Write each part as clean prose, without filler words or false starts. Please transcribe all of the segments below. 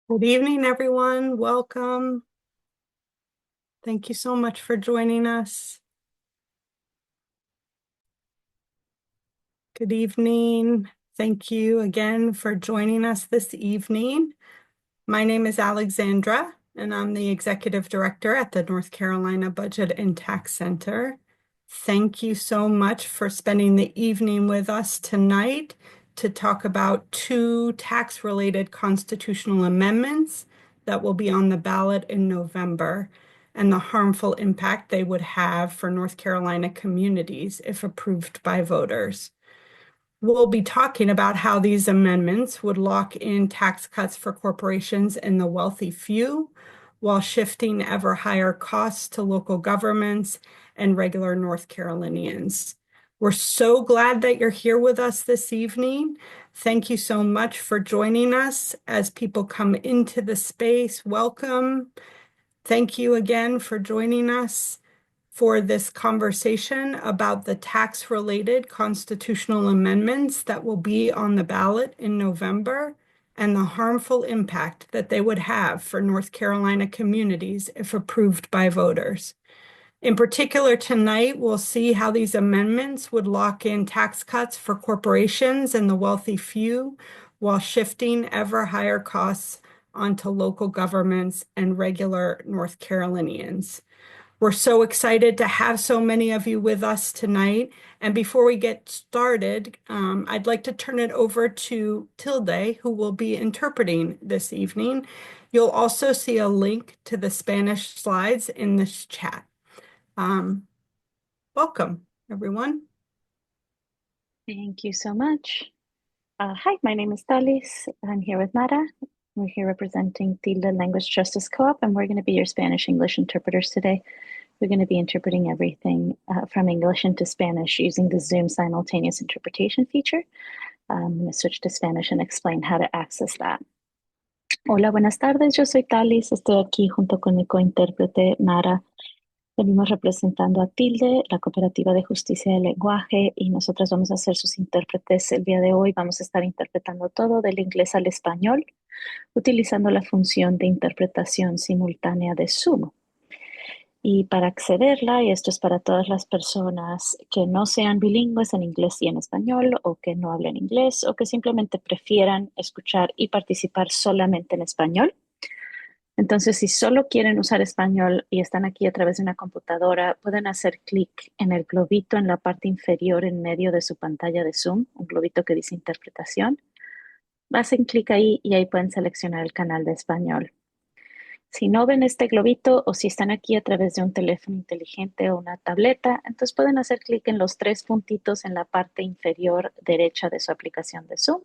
Good evening, everyone. Welcome. Thank you so much for joining us. Good evening. Thank you again for joining us this evening. My name is Alexandra, and I'm the Executive Director at the North Carolina Budget and Tax Center. Thank you so much for spending the evening with us tonight to talk about two tax-related constitutional amendments that will be on the ballot in November and the harmful impact they would have for North Carolina communities if approved by voters. We'll be talking about how these amendments would lock in tax cuts for corporations and the wealthy few while shifting ever higher costs to local governments and regular North Carolinians. We're so glad that you're here with us this evening. Thank you so much for joining us as people come into the space. Welcome. Thank you again for joining us for this conversation about the tax-related constitutional amendments that will be on the ballot in November and the harmful impact that they would have for North Carolina communities if approved by voters. In particular, tonight, we'll see how these amendments would lock in tax cuts for corporations and the wealthy few while shifting ever higher costs onto local governments and regular North Carolinians. We're so excited to have so many of you with us tonight. And before we get started, I'd like to turn it over to Tilde, who will be interpreting this evening. You'll also see a link to the Spanish slides in this chat. Welcome, everyone. Thank you so much. Hi, my name is Talis. I'm here with Mara. We're here representing Tilde Language Justice Co-op, and we're going to be your Spanish-English interpreters today. We're going to be interpreting everything from English into Spanish using the Zoom simultaneous interpretation feature. I'm going to switch to Spanish and explain how to access that. Hola, buenas tardes. Yo soy Talis. Estoy aquí junto con mi cointérprete Mara. Venimos representando a Tilde, la Cooperativa de Justicia del Lenguaje, y nosotras vamos a ser sus intérpretes el día de hoy. Vamos a estar interpretando todo del inglés al español, utilizando la función de interpretación simultánea de Zoom. Y para accederla, y esto es para todas las personas que no sean bilingües en inglés y en español, o que no hablen inglés, o que simplemente prefieran escuchar y participar solamente en español. Entonces, si solo quieren usar español y están aquí a través de una computadora, pueden hacer clic en el globito en la parte inferior en medio de su pantalla de Zoom, un globito que dice interpretación. Hacen clic ahí y ahí pueden seleccionar el canal de español. Si no ven este globito o si están aquí a través de un teléfono inteligente o una tableta, entonces pueden hacer clic en los tres puntitos en la parte inferior derecha de su aplicación de Zoom.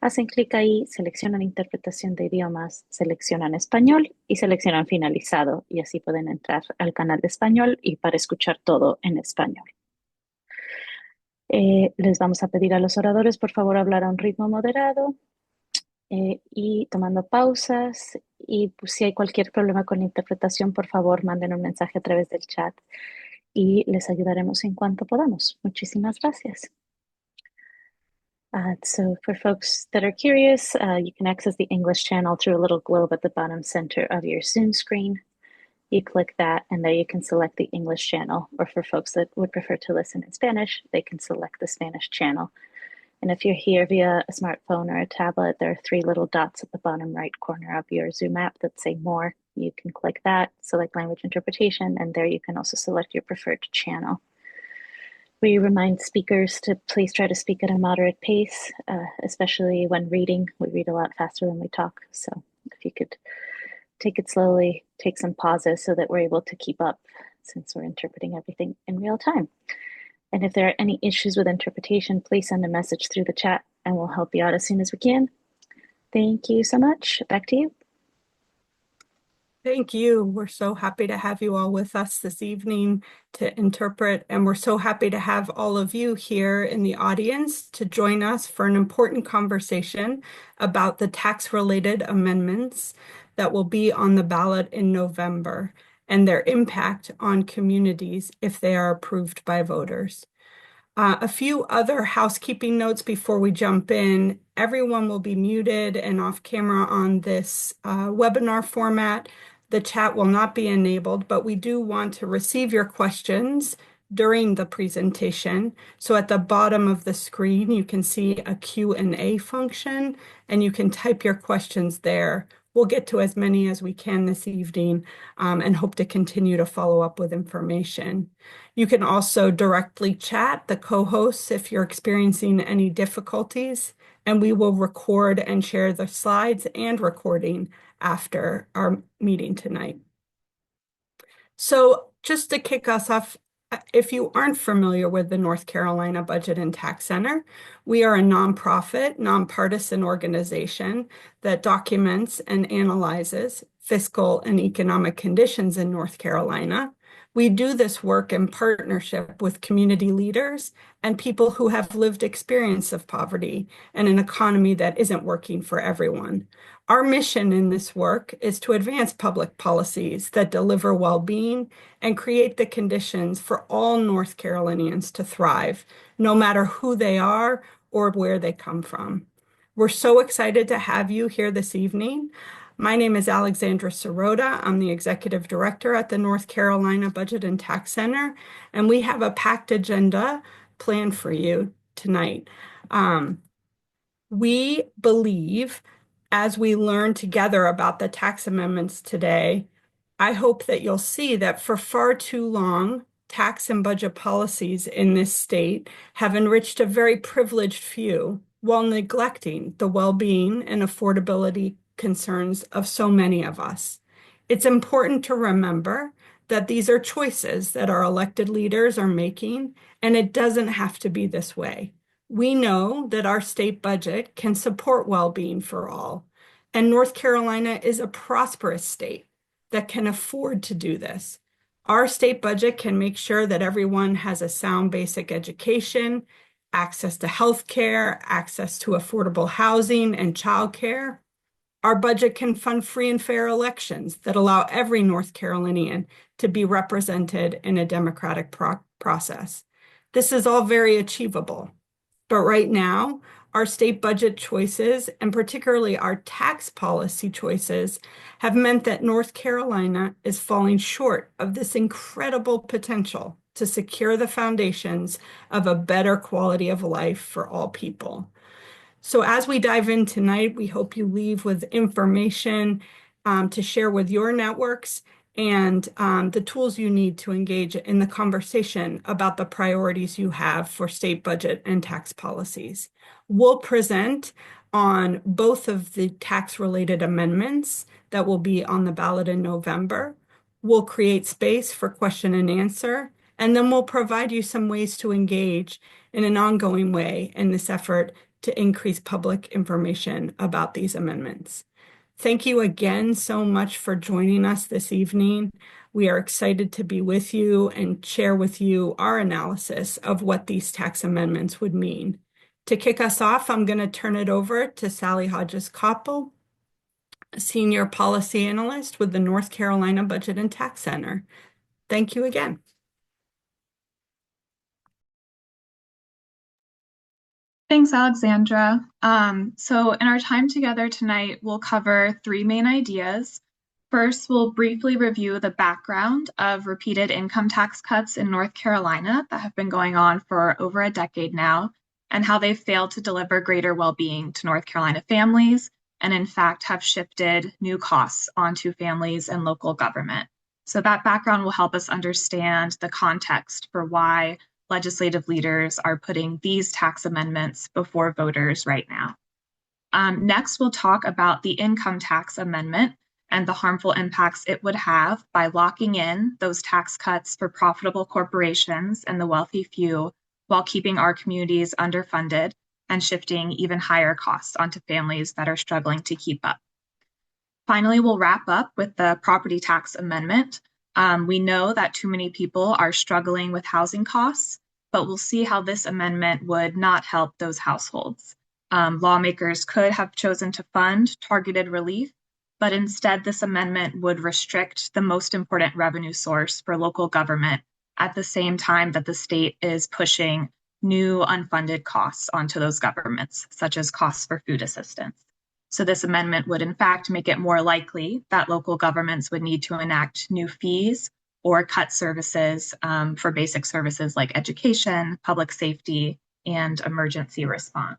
Hacen clic ahí, seleccionan interpretación de idiomas, seleccionan español y seleccionan finalizado y así pueden entrar al canal de español y para escuchar todo en español. Les vamos a pedir a los oradores por favor hablar a un ritmo moderado y tomando pausas, y pues, si hay cualquier problema con la interpretación, por favor manden un mensaje a través del chat y les ayudaremos en cuanto podamos. Muchísimas gracias. So for folks that are curious, you can access the English channel through a little globe at the bottom center of your Zoom screen. You click that and there you can select the English channel, or for folks that would prefer to listen in Spanish, they can select the Spanish channel. And if you're here via a smartphone or a tablet, there are three little dots at the bottom right corner of your Zoom app that say more. You can click that, select language interpretation, and there you can also select your preferred channel. We remind speakers to please try to speak at a moderate pace, especially when reading. We read a lot faster than we talk. So if you could take it slowly, take some pauses so that we're able to keep up since we're interpreting everything in real time. And if there are any issues with interpretation, please send a message through the chat and we'll help you out as soon as we can. Thank you so much. Back to you. Thank you. We're so happy to have you all with us this evening to interpret, and we're so happy to have all of you here in the audience to join us for an important conversation about the tax-related amendments that will be on the ballot in November and their impact on communities if they are approved by voters. A few other housekeeping notes before we jump in. Everyone will be muted and off camera on this webinar format. The chat will not be enabled, but we do want to receive your questions during the presentation. So at the bottom of the screen, you can see a Q&A function, and you can type your questions there. We'll get to as many as we can this evening and hope to continue to follow up with information. You can also directly chat the co-hosts if you're experiencing any difficulties, and we will record and share the slides and recording after our meeting tonight. So just to kick us off, if you aren't familiar with the North Carolina Budget and Tax Center, we are a nonprofit, nonpartisan organization that documents and analyzes fiscal and economic conditions in North Carolina. We do this work in partnership with community leaders and people who have lived experience of poverty and an economy that isn't working for everyone. Our mission in this work is to advance public policies that deliver well-being and create the conditions for all North Carolinians to thrive, no matter who they are or where they come from. We're so excited to have you here this evening. My name is Alexandra Sirota. I'm the Executive Director at the North Carolina Budget and Tax Center, and we have a packed agenda planned for you tonight. We believe, as we learn together about the tax amendments today, I hope that you'll see that for far too long, tax and budget policies in this state have enriched a very privileged few while neglecting the well-being and affordability concerns of so many of us. It's important to remember that these are choices that our elected leaders are making, and it doesn't have to be this way. We know that our state budget can support well-being for all, and North Carolina is a prosperous state that can afford to do this. Our state budget can make sure that everyone has a sound basic education, access to health care, access to affordable housing and childcare. Our budget can fund free and fair elections that allow every North Carolinian to be represented in a democratic process. This is all very achievable. But right now, our state budget choices, and particularly our tax policy choices, have meant that North Carolina is falling short of this incredible potential to secure the foundations of a better quality of life for all people. So as we dive in tonight, we hope you leave with information to share with your networks and the tools you need to engage in the conversation about the priorities you have for state budget and tax policies. We'll present on both of the tax-related amendments that will be on the ballot in November. We'll create space for question and answer, and then we'll provide you some ways to engage in an ongoing way in this effort to increase public information about these amendments. Thank you again so much for joining us this evening. We are excited to be with you and share with you our analysis of what these tax amendments would mean. To kick us off, I'm going to turn it over to Sally Hodges-Koppel, Senior Policy Analyst with the North Carolina Budget and Tax Center. Thank you again. Thanks, Alexandra. So in our time together tonight, we'll cover three main ideas. First, we'll briefly review the background of repeated income tax cuts in North Carolina that have been going on for over a decade now, and how they've failed to deliver greater well-being to North Carolina families, and in fact have shifted new costs onto families and local government. So that background will help us understand the context for why legislative leaders are putting these tax amendments before voters right now. Next, we'll talk about the income tax amendment and the harmful impacts it would have by locking in those tax cuts for profitable corporations and the wealthy few while keeping our communities underfunded and shifting even higher costs onto families that are struggling to keep up. Finally, we'll wrap up with the property tax amendment. We know that too many people are struggling with housing costs, but we'll see how this amendment would not help those households. Lawmakers could have chosen to fund targeted relief, but instead this amendment would restrict the most important revenue source for local government at the same time that the state is pushing new unfunded costs onto those governments, such as costs for food assistance. So this amendment would in fact make it more likely that local governments would need to enact new fees or cut services for basic services like education, public safety, and emergency response.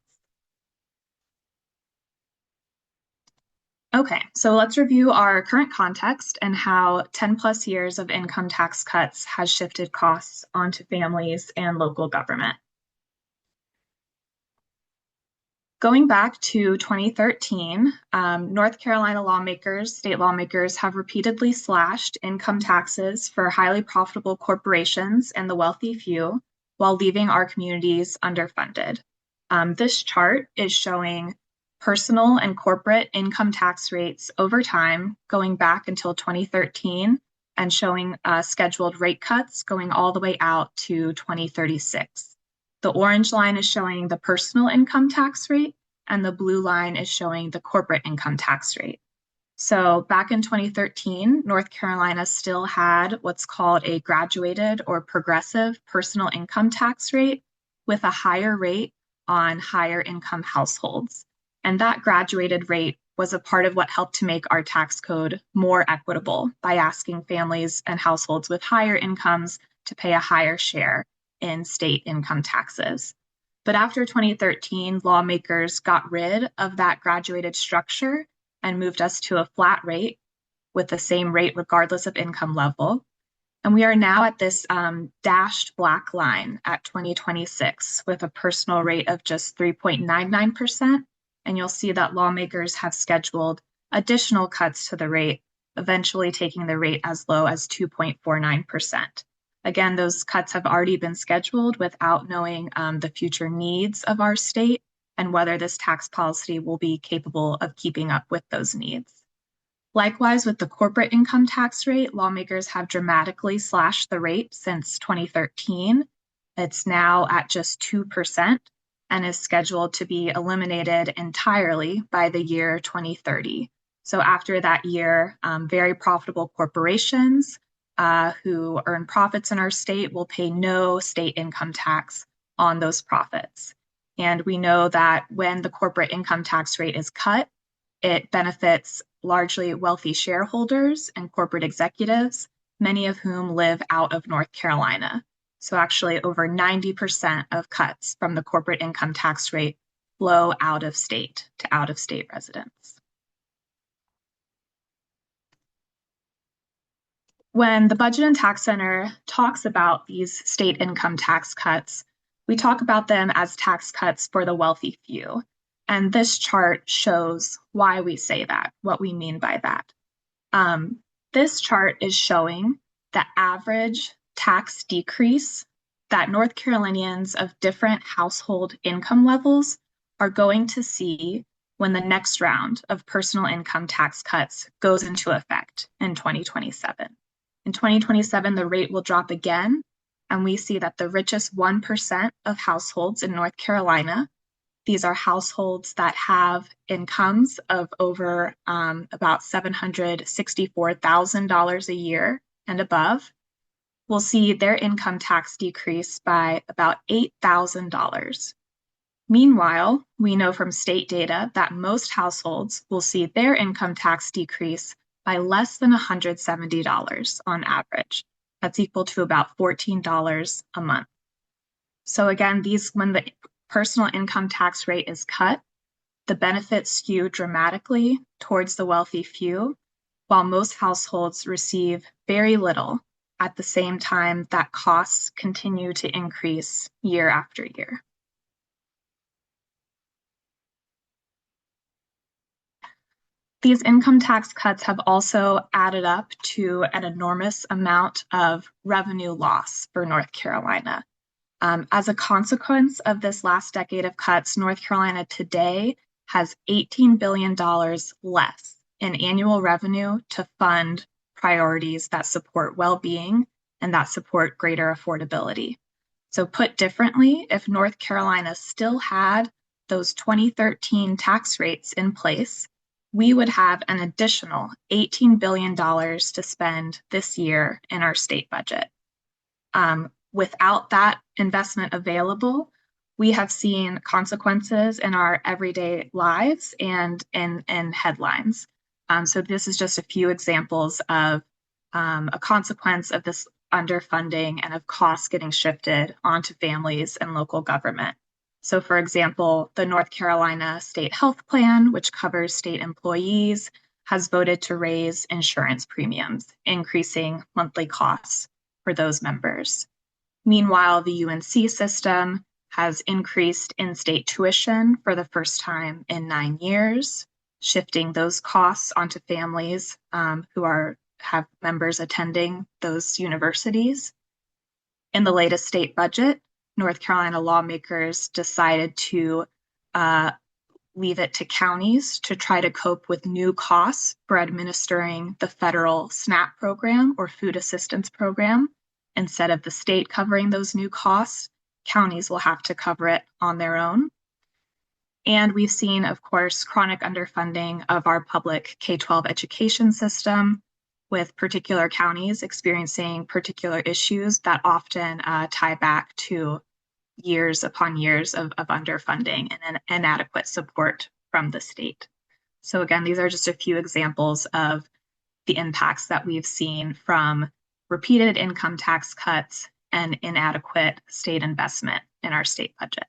Okay, so let's review our current context and how 10 plus years of income tax cuts has shifted costs onto families and local government. Going back to 2013, North Carolina state lawmakers have repeatedly slashed income taxes for highly profitable corporations and the wealthy few while leaving our communities underfunded. This chart is showing personal and corporate income tax rates over time going back until 2013 and showing scheduled rate cuts going all the way out to 2036. The orange line is showing the personal income tax rate, and the blue line is showing the corporate income tax rate. So back in 2013, North Carolina still had what's called a graduated or progressive personal income tax rate with a higher rate on higher income households. And that graduated rate was a part of what helped to make our tax code more equitable by asking families and households with higher incomes to pay a higher share in state income taxes. But after 2013, lawmakers got rid of that graduated structure and moved us to a flat rate with the same rate regardless of income level. And we are now at this dashed black line at 2026 with a personal rate of just 3.99%. And you'll see that lawmakers have scheduled additional cuts to the rate, eventually taking the rate as low as 2.49%. Again, those cuts have already been scheduled without knowing the future needs of our state and whether this tax policy will be capable of keeping up with those needs. Likewise, with the corporate income tax rate, lawmakers have dramatically slashed the rate since 2013. It's now at just 2% and is scheduled to be eliminated entirely by the year 2030. So after that year, very profitable corporations who earn profits in our state will pay no state income tax on those profits. And we know that when the corporate income tax rate is cut, it benefits largely wealthy shareholders and corporate executives, many of whom live out of North Carolina. So actually over 90% of cuts from the corporate income tax rate flow out of state to out-of-state residents. When the Budget and Tax Center talks about these state income tax cuts, we talk about them as tax cuts for the wealthy few. And this chart shows why we say that, what we mean by that. This chart is showing the average tax decrease that North Carolinians of different household income levels are going to see when the next round of personal income tax cuts goes into effect in 2027. In 2027, the rate will drop again, and we see that the richest 1% of households in North Carolina, these are households that have incomes of over about $764,000 a year and above, will see their income tax decrease by about $8,000. Meanwhile, we know from state data that most households will see their income tax decrease by less than $170 on average. That's equal to about $14 a month. So again, when the personal income tax rate is cut, the benefits skew dramatically towards the wealthy few, while most households receive very little at the same time that costs continue to increase year after year. These income tax cuts have also added up to an enormous amount of revenue loss for North Carolina. As a consequence of this last decade of cuts, North Carolina today has $18 billion less in annual revenue to fund priorities that support well-being and that support greater affordability. So put differently, if North Carolina still had those 2013 tax rates in place, we would have an additional $18 billion to spend this year in our state budget. Without that investment available, we have seen consequences in our everyday lives and in headlines. So this is just a few examples of a consequence of this underfunding and of costs getting shifted onto families and local government. So for example, the North Carolina State Health Plan, which covers state employees, has voted to raise insurance premiums, increasing monthly costs for those members. Meanwhile, the UNC system has increased in-state tuition for the first time in 9 years, shifting those costs onto families who have members attending those universities. In the latest state budget, North Carolina lawmakers decided to leave it to counties to try to cope with new costs for administering the federal SNAP program or food assistance program. Instead of the state covering those new costs, counties will have to cover it on their own. And we've seen, of course, chronic underfunding of our public K-12 education system, with particular counties experiencing particular issues that often tie back to years upon years of underfunding and inadequate support from the state. So again, these are just a few examples of the impacts that we've seen from repeated income tax cuts and inadequate state investment in our state budget.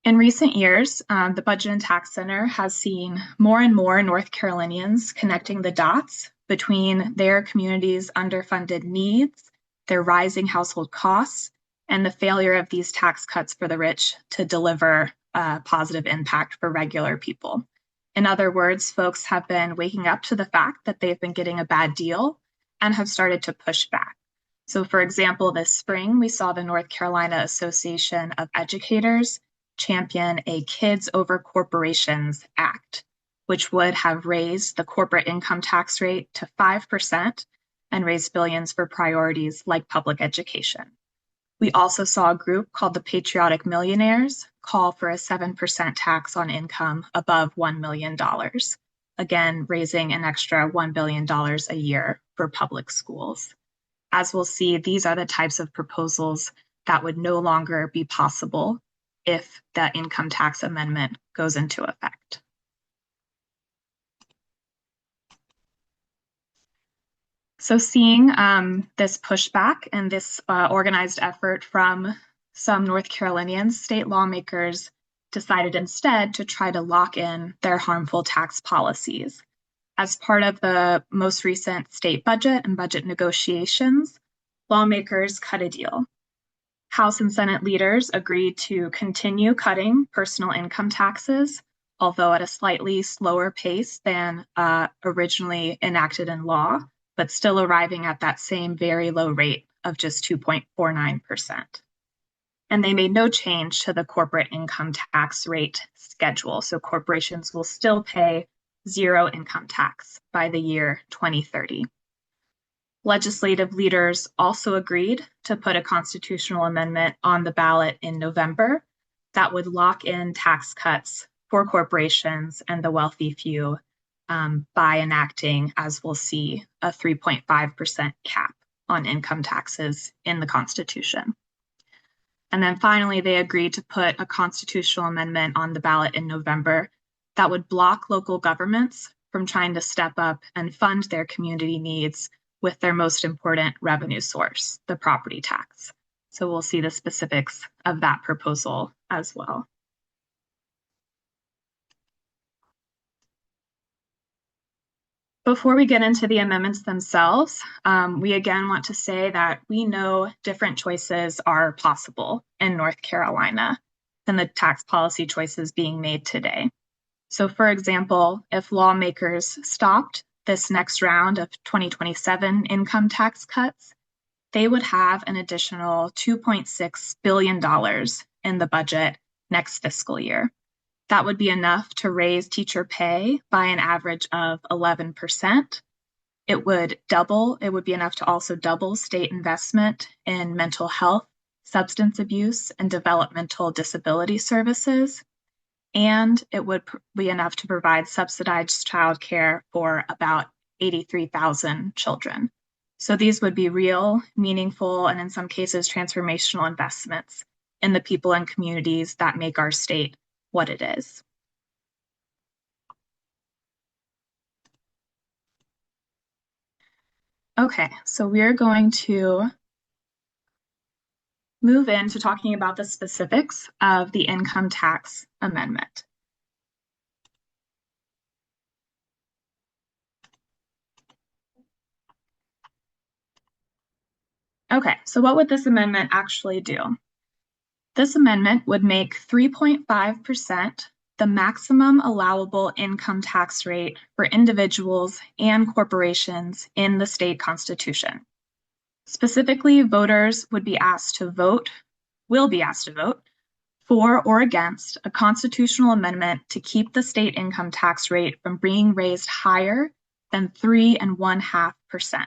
In recent years, the Budget and Tax Center has seen more and more North Carolinians connecting the dots between their community's underfunded needs, their rising household costs, and the failure of these tax cuts for the rich to deliver a positive impact for regular people. In other words, folks have been waking up to the fact that they've been getting a bad deal and have started to push back. So for example, this spring, we saw the North Carolina Association of Educators champion a Kids Over Corporations Act, which would have raised the corporate income tax rate to 5% and raised billions for priorities like public education. We also saw a group called the Patriotic Millionaires call for a 7% tax on income above $1 million, again, raising an extra $1 billion a year for public schools. As we'll see, these are the types of proposals that would no longer be possible if that income tax amendment goes into effect. So seeing this pushback and this organized effort from some North Carolinians, state lawmakers decided instead to try to lock in their harmful tax policies. As part of the most recent state budget and budget negotiations, lawmakers cut a deal. House and Senate leaders agreed to continue cutting personal income taxes, although at a slightly slower pace than originally enacted in law, but still arriving at that same very low rate of just 2.49%. And they made no change to the corporate income tax rate schedule. So corporations will still pay zero income tax by the year 2030. Legislative leaders also agreed to put a constitutional amendment on the ballot in November that would lock in tax cuts for corporations and the wealthy few by enacting, as we'll see, a 3.5% cap on income taxes in the Constitution. And then finally, they agreed to put a constitutional amendment on the ballot in November that would block local governments from trying to step up and fund their community needs with their most important revenue source, the property tax. So we'll see the specifics of that proposal as well. Before we get into the amendments themselves, we again want to say that we know different choices are possible in North Carolina than the tax policy choices being made today. So for example, if lawmakers stopped this next round of 2027 income tax cuts, they would have an additional $2.6 billion in the budget next fiscal year. That would be enough to raise teacher pay by an average of 11%. It would be enough to also double state investment in mental health, substance abuse, and developmental disability services. And it would be enough to provide subsidized childcare for about 83,000 children. So these would be real, meaningful, and in some cases, transformational investments in the people and communities that make our state what it is. Okay, so we're going to move into talking about the specifics of the income tax amendment. Okay, so what would this amendment actually do? This amendment would make 3.5% the maximum allowable income tax rate for individuals and corporations in the state constitution. Specifically, voters will be asked to vote for or against a constitutional amendment to keep the state income tax rate from being raised higher than 3.5%.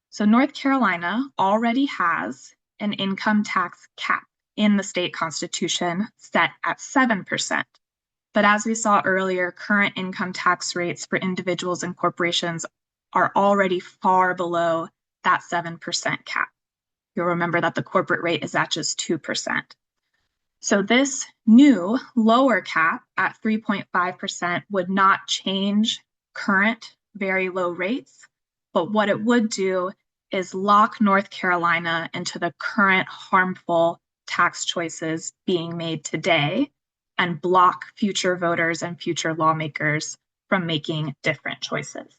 So North Carolina already has an income tax cap in the state constitution set at 7%. But as we saw earlier, current income tax rates for individuals and corporations are already far below that 7% cap. You'll remember that the corporate rate is at just 2%. So this new lower cap at 3.5% would not change current very low rates, but what it would do is lock North Carolina into the current harmful tax choices being made today and block future voters and future lawmakers from making different choices.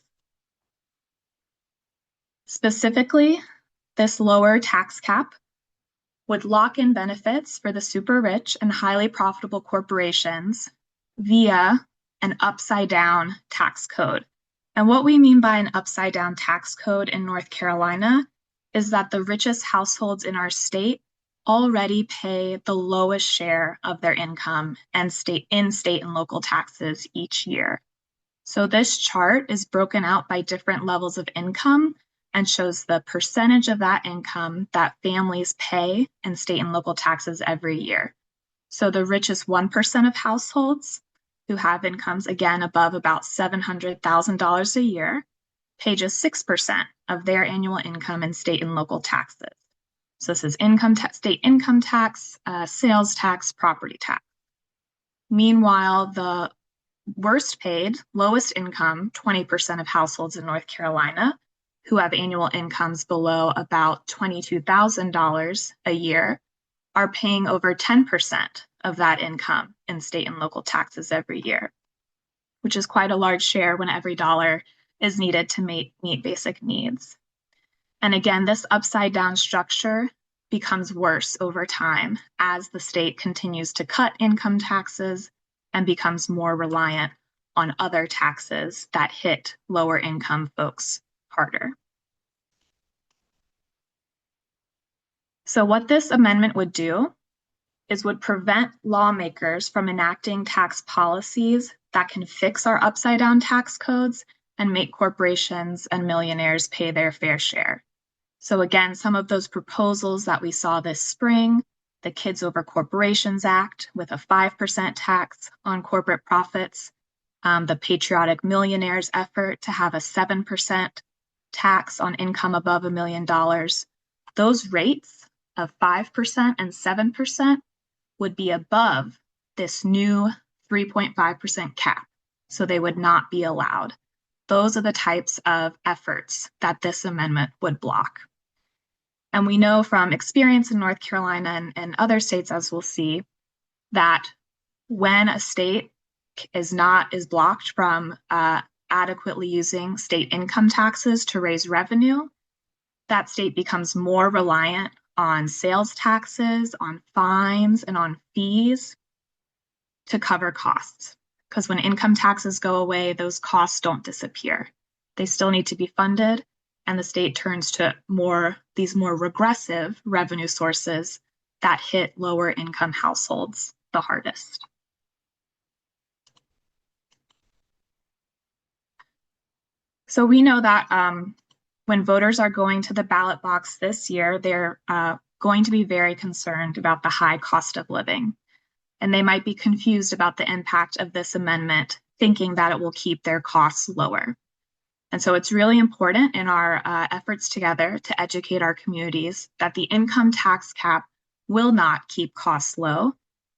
Specifically, this lower tax cap would lock in benefits for the super rich and highly profitable corporations via an upside down tax code. And what we mean by an upside down tax code in North Carolina is that the richest households in our state already pay the lowest share of their income and state and local taxes each year. So this chart is broken out by different levels of income and shows the percentage of that income that families pay in state and local taxes every year. So the richest 1% of households who have incomes, again, above about $700,000 a year, pay just 6% of their annual income in state and local taxes. So this is state income tax, sales tax, property tax. Meanwhile, the worst paid, lowest income, 20% of households in North Carolina who have annual incomes below about $22,000 a year are paying over 10% of that income in state and local taxes every year, which is quite a large share when every dollar is needed to meet basic needs. And again, this upside down structure becomes worse over time as the state continues to cut income taxes and becomes more reliant on other taxes that hit lower income folks harder. So what this amendment would do is would prevent lawmakers from enacting tax policies that can fix our upside down tax codes and make corporations and millionaires pay their fair share. So again, some of those proposals that we saw this spring, the Kids Over Corporations Act with a 5% tax on corporate profits, the Patriotic Millionaires effort to have a 7% tax on income above $1 million. Those rates of 5% and 7% would be above this new 3.5% cap, so they would not be allowed. Those are the types of efforts that this amendment would block. And we know from experience in North Carolina and other states, as we'll see, that when a state is blocked from adequately using state income taxes to raise revenue, that state becomes more reliant on sales taxes, on fines, and on fees to cover costs. Because when income taxes go away, those costs don't disappear. They still need to be funded, and the state turns to these more regressive revenue sources that hit lower income households the hardest. So we know that when voters are going to the ballot box this year, they're going to be very concerned about the high cost of living. And they might be confused about the impact of this amendment, thinking that it will keep their costs lower. And so it's really important in our efforts together to educate our communities that the income tax cap will not keep costs low,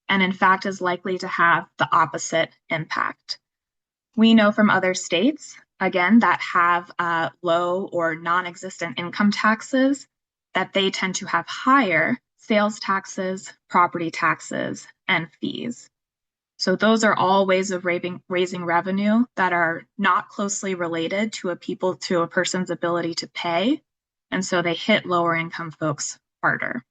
and in fact is likely to have the opposite impact. We know from other states, again, that have low or non-existent income taxes, that they tend to have higher sales taxes, property taxes, and fees. So those are all ways of raising revenue that are not closely related to a person's ability to pay. And so they hit lower income folks harder.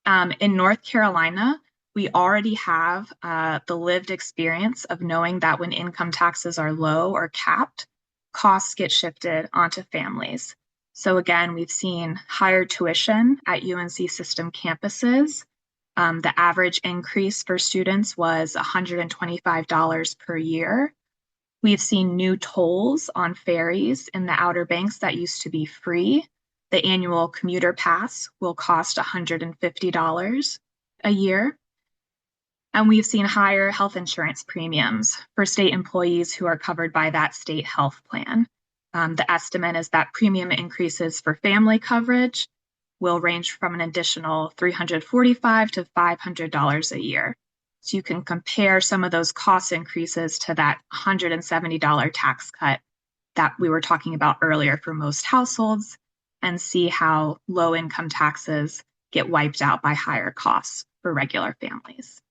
In North Carolina, we already have the lived experience of knowing that when income taxes are low or capped, costs get shifted onto families. So again, we've seen higher tuition at UNC system campuses. The average increase for students was $125 per year. We've seen new tolls on ferries in the Outer Banks that used to be free. The annual commuter pass will cost $150 a year. And we've seen higher health insurance premiums for state employees who are covered by that state health plan. The estimate is that premium increases for family coverage will range from an additional $345 to $500 a year. So you can compare some of those cost increases to that $170 tax cut that we were talking about earlier for most households and see how low income taxes get wiped out by higher costs for regular families.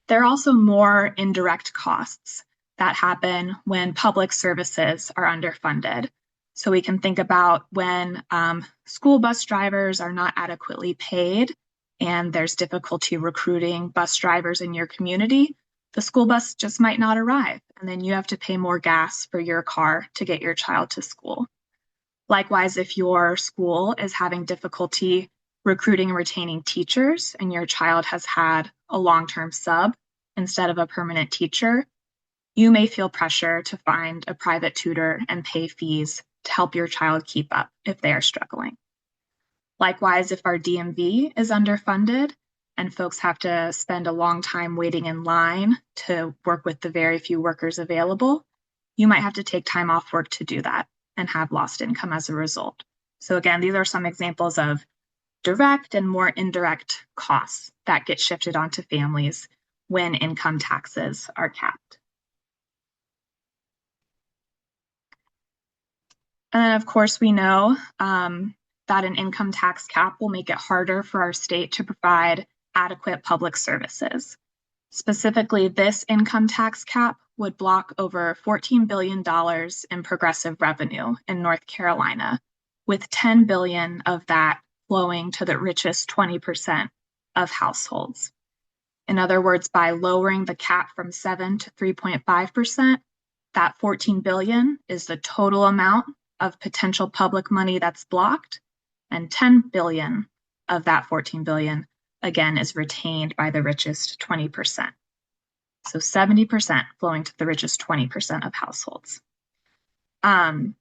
There are also more indirect costs that happen when public services are underfunded. So we can think about when school bus drivers are not adequately paid and there's difficulty recruiting bus drivers in your community, the school bus just might not arrive. And then you have to pay more gas for your car to get your child to school. Likewise, if your school is having difficulty recruiting and retaining teachers and your child has had a long-term sub instead of a permanent teacher, you may feel pressure to find a private tutor and pay fees to help your child keep up if they are struggling. Likewise, if our DMV is underfunded and folks have to spend a long time waiting in line to work with the very few workers available, you might have to take time off work to do that and have lost income as a result. So again, these are some examples of direct and more indirect costs that get shifted onto families when income taxes are capped. And then, of course, we know that an income tax cap will make it harder for our state to provide adequate public services. Specifically, this income tax cap would block over $14 billion in progressive revenue in North Carolina, with $10 billion of that flowing to the richest 20% of households. In other words, by lowering the cap from 7 to 3.5%, that $14 billion is the total amount of potential public money that's blocked, and $10 billion of that $14 billion, again, is retained by the richest 20%. So 70% flowing to the richest 20% of households. As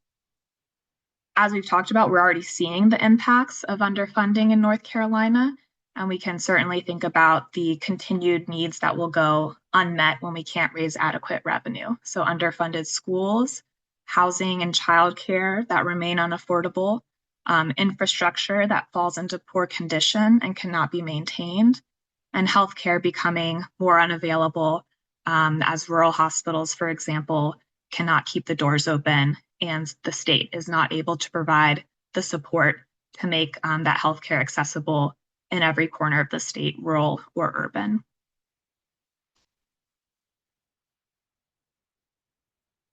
we've talked about, we're already seeing the impacts of underfunding in North Carolina, and we can certainly think about the continued needs that will go unmet when we can't raise adequate revenue. So underfunded schools, housing and childcare that remain unaffordable, infrastructure that falls into poor condition and cannot be maintained, and healthcare becoming more unavailable as rural hospitals, for example, cannot keep the doors open and the state is not able to provide the support to make that healthcare accessible in every corner of the state, rural or urban.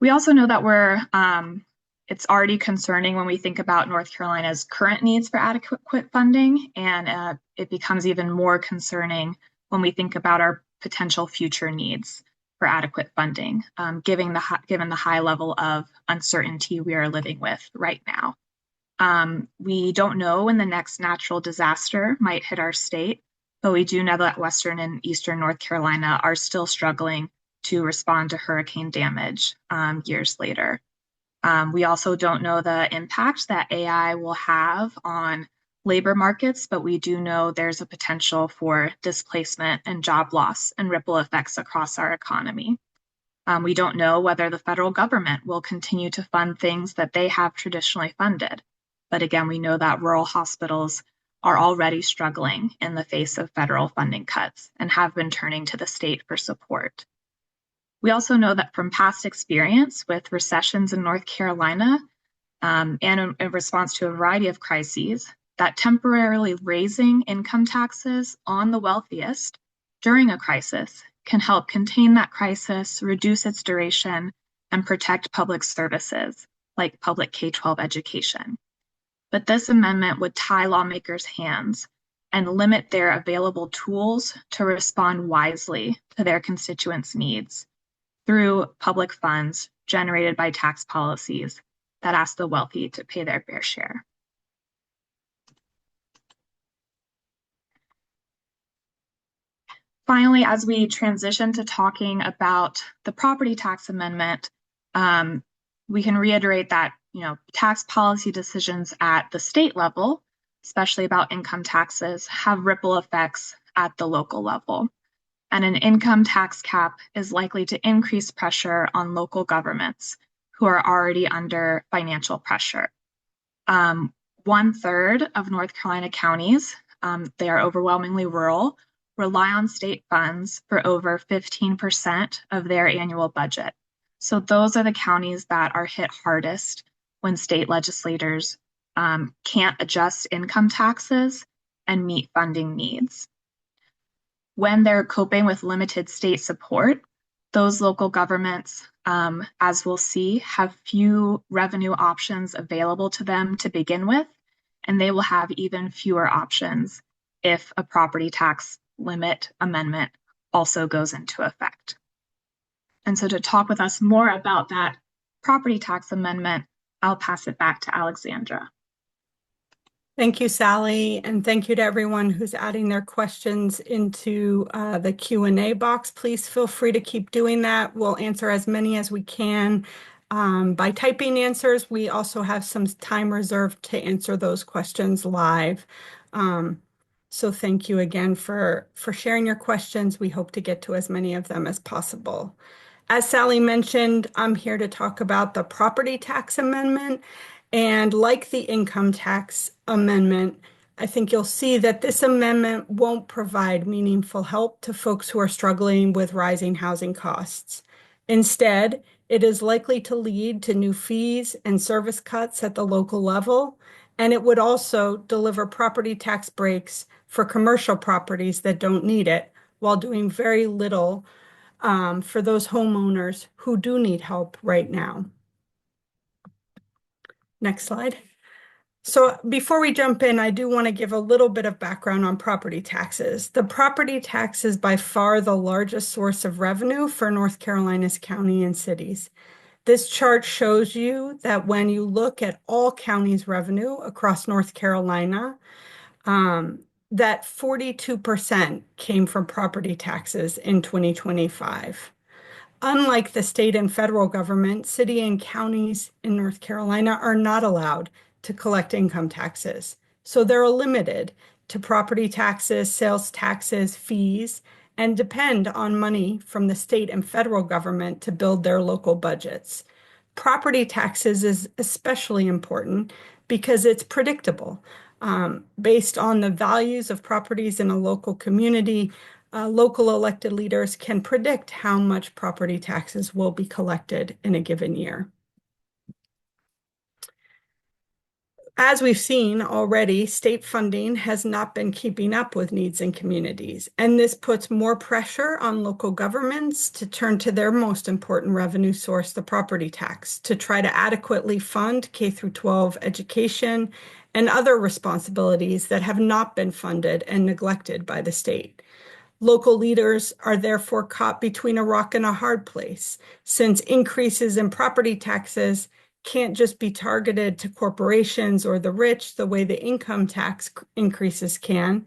We also know that it's already concerning when we think about North Carolina's current needs for adequate funding, and it becomes even more concerning when we think about our potential future needs for adequate funding, given the high level of uncertainty we are living with right now. We don't know when the next natural disaster might hit our state, but we do know that Western and Eastern North Carolina are still struggling to respond to hurricane damage years later. We also don't know the impact that AI will have on labor markets, but we do know there's a potential for displacement and job loss and ripple effects across our economy. We don't know whether the federal government will continue to fund things that they have traditionally funded. But again, we know that rural hospitals are already struggling in the face of federal funding cuts and have been turning to the state for support. We also know that from past experience with recessions in North Carolina and in response to a variety of crises, that temporarily raising income taxes on the wealthiest during a crisis can help contain that crisis, reduce its duration, and protect public services like public K-12 education. But this amendment would tie lawmakers' hands and limit their available tools to respond wisely to their constituents' needs through public funds generated by tax policies that ask the wealthy to pay their fair share. Finally, as we transition to talking about the property tax amendment, we can reiterate that tax policy decisions at the state level, especially about income taxes, have ripple effects at the local level. And an income tax cap is likely to increase pressure on local governments who are already under financial pressure. 1/3 of North Carolina counties, they are overwhelmingly rural, rely on state funds for over 15% of their annual budget. So those are the counties that are hit hardest when state legislators can't adjust income taxes and meet funding needs. When they're coping with limited state support, those local governments, as we'll see, have few revenue options available to them to begin with, and they will have even fewer options if a property tax limit amendment also goes into effect. And so to talk with us more about that property tax amendment, I'll pass it back to Alexandra. Thank you, Sally, and thank you to everyone who's adding their questions into the Q&A box. Please feel free to keep doing that. We'll answer as many as we can by typing answers. We also have some time reserved to answer those questions live. So thank you again for sharing your questions. We hope to get to as many of them as possible. As Sally mentioned, I'm here to talk about the property tax amendment. And like the income tax amendment, I think you'll see that this amendment won't provide meaningful help to folks who are struggling with rising housing costs. Instead, it is likely to lead to new fees and service cuts at the local level, and it would also deliver property tax breaks for commercial properties that don't need it, while doing very little for those homeowners who do need help right now. Next slide. So before we jump in, I do want to give a little bit of background on property taxes. The property tax is by far the largest source of revenue for North Carolina's county and cities. This chart shows you that when you look at all counties' revenue across North Carolina, that 42% came from property taxes in 2025. Unlike the state and federal government, city and counties in North Carolina are not allowed to collect income taxes. So they're limited to property taxes, sales taxes, fees, and depend on money from the state and federal government to build their local budgets. Property taxes is especially important because it's predictable. Based on the values of properties in a local community, local elected leaders can predict how much property taxes will be collected in a given year. As we've seen already, state funding has not been keeping up with needs in communities, and this puts more pressure on local governments to turn to their most important revenue source, the property tax, to try to adequately fund K-12 education and other responsibilities that have not been funded and neglected by the state. Local leaders are therefore caught between a rock and a hard place, since increases in property taxes can't just be targeted to corporations or the rich the way the income tax increases can.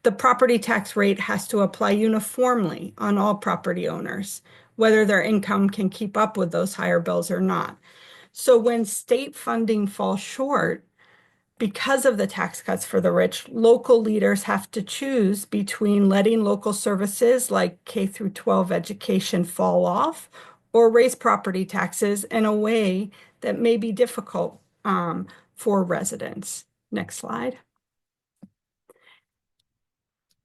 The property tax rate has to apply uniformly on all property owners, whether their income can keep up with those higher bills or not. So when state funding falls short, because of the tax cuts for the rich, local leaders have to choose between letting local services like K-12 education fall off or raise property taxes in a way that may be difficult for residents. Next slide.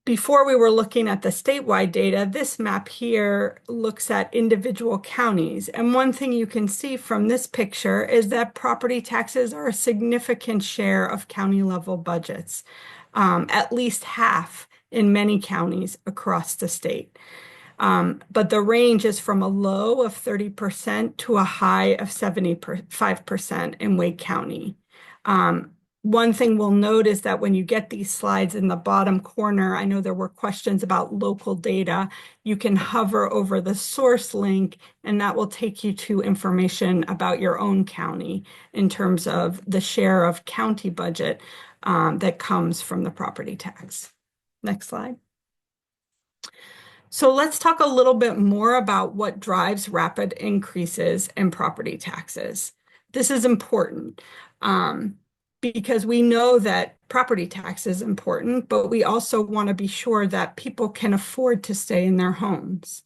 Before we were looking at the statewide data, this map here looks at individual counties. And one thing you can see from this picture is that property taxes are a significant share of county level budgets, at least half in many counties across the state. But the range is from a low of 30% to a high of 75% in Wake County. One thing we'll note is that when you get these slides in the bottom corner, I know there were questions about local data. You can hover over the source link, and that will take you to information about your own county in terms of the share of county budget that comes from the property tax. Next slide. So let's talk a little bit more about what drives rapid increases in property taxes. This is important because we know that property tax is important, but we also want to be sure that people can afford to stay in their homes.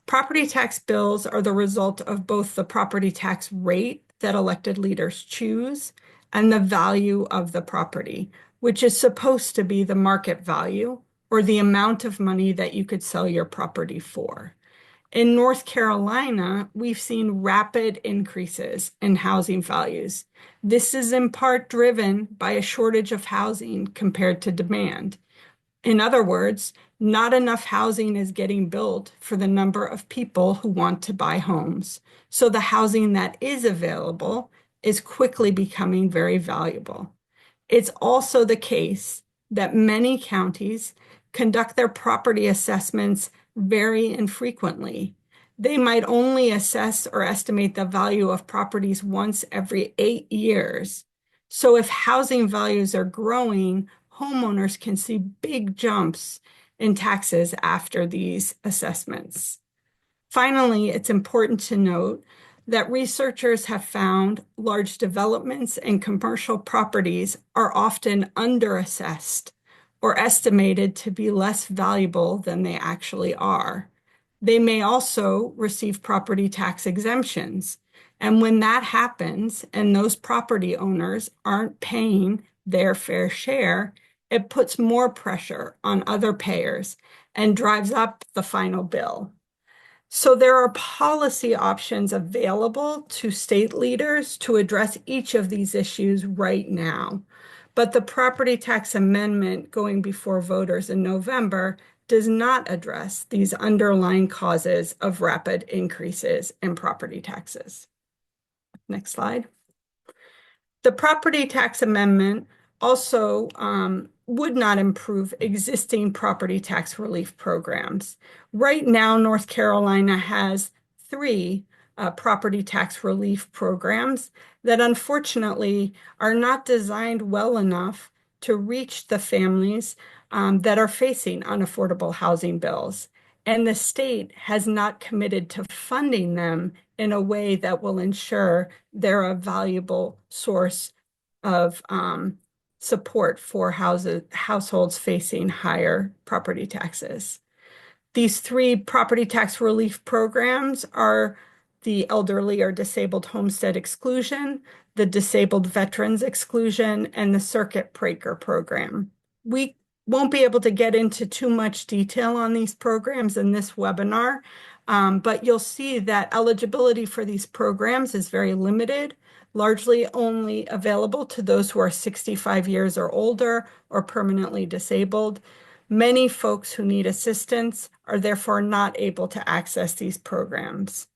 Property tax bills are the result of both the property tax rate that elected leaders choose and the value of the property, which is supposed to be the market value or the amount of money that you could sell your property for. In North Carolina, we've seen rapid increases in housing values. This is in part driven by a shortage of housing compared to demand. In other words, not enough housing is getting built for the number of people who want to buy homes. So the housing that is available is quickly becoming very valuable. It's also the case that many counties conduct their property assessments very infrequently. They might only assess or estimate the value of properties once every 8 years. So if housing values are growing, homeowners can see big jumps in taxes after these assessments. Finally, it's important to note that researchers have found large developments and commercial properties are often underassessed or estimated to be less valuable than they actually are. They may also receive property tax exemptions. And when that happens and those property owners aren't paying their fair share, it puts more pressure on other payers and drives up the final bill. So there are policy options available to state leaders to address each of these issues right now. But the property tax amendment going before voters in November does not address these underlying causes of rapid increases in property taxes. Next slide. The property tax amendment also would not improve existing property tax relief programs. Right now, North Carolina has 3 property tax relief programs that unfortunately are not designed well enough to reach the families that are facing unaffordable housing bills. And the state has not committed to funding them in a way that will ensure they're a valuable source of support for households facing higher property taxes. These 3 property tax relief programs are the elderly or disabled homestead exclusion, the disabled veterans exclusion, and the circuit breaker program. We won't be able to get into too much detail on these programs in this webinar, but you'll see that eligibility for these programs is very limited, largely only available to those who are 65 years or older or permanently disabled. Many folks who need assistance are therefore not able to access these programs.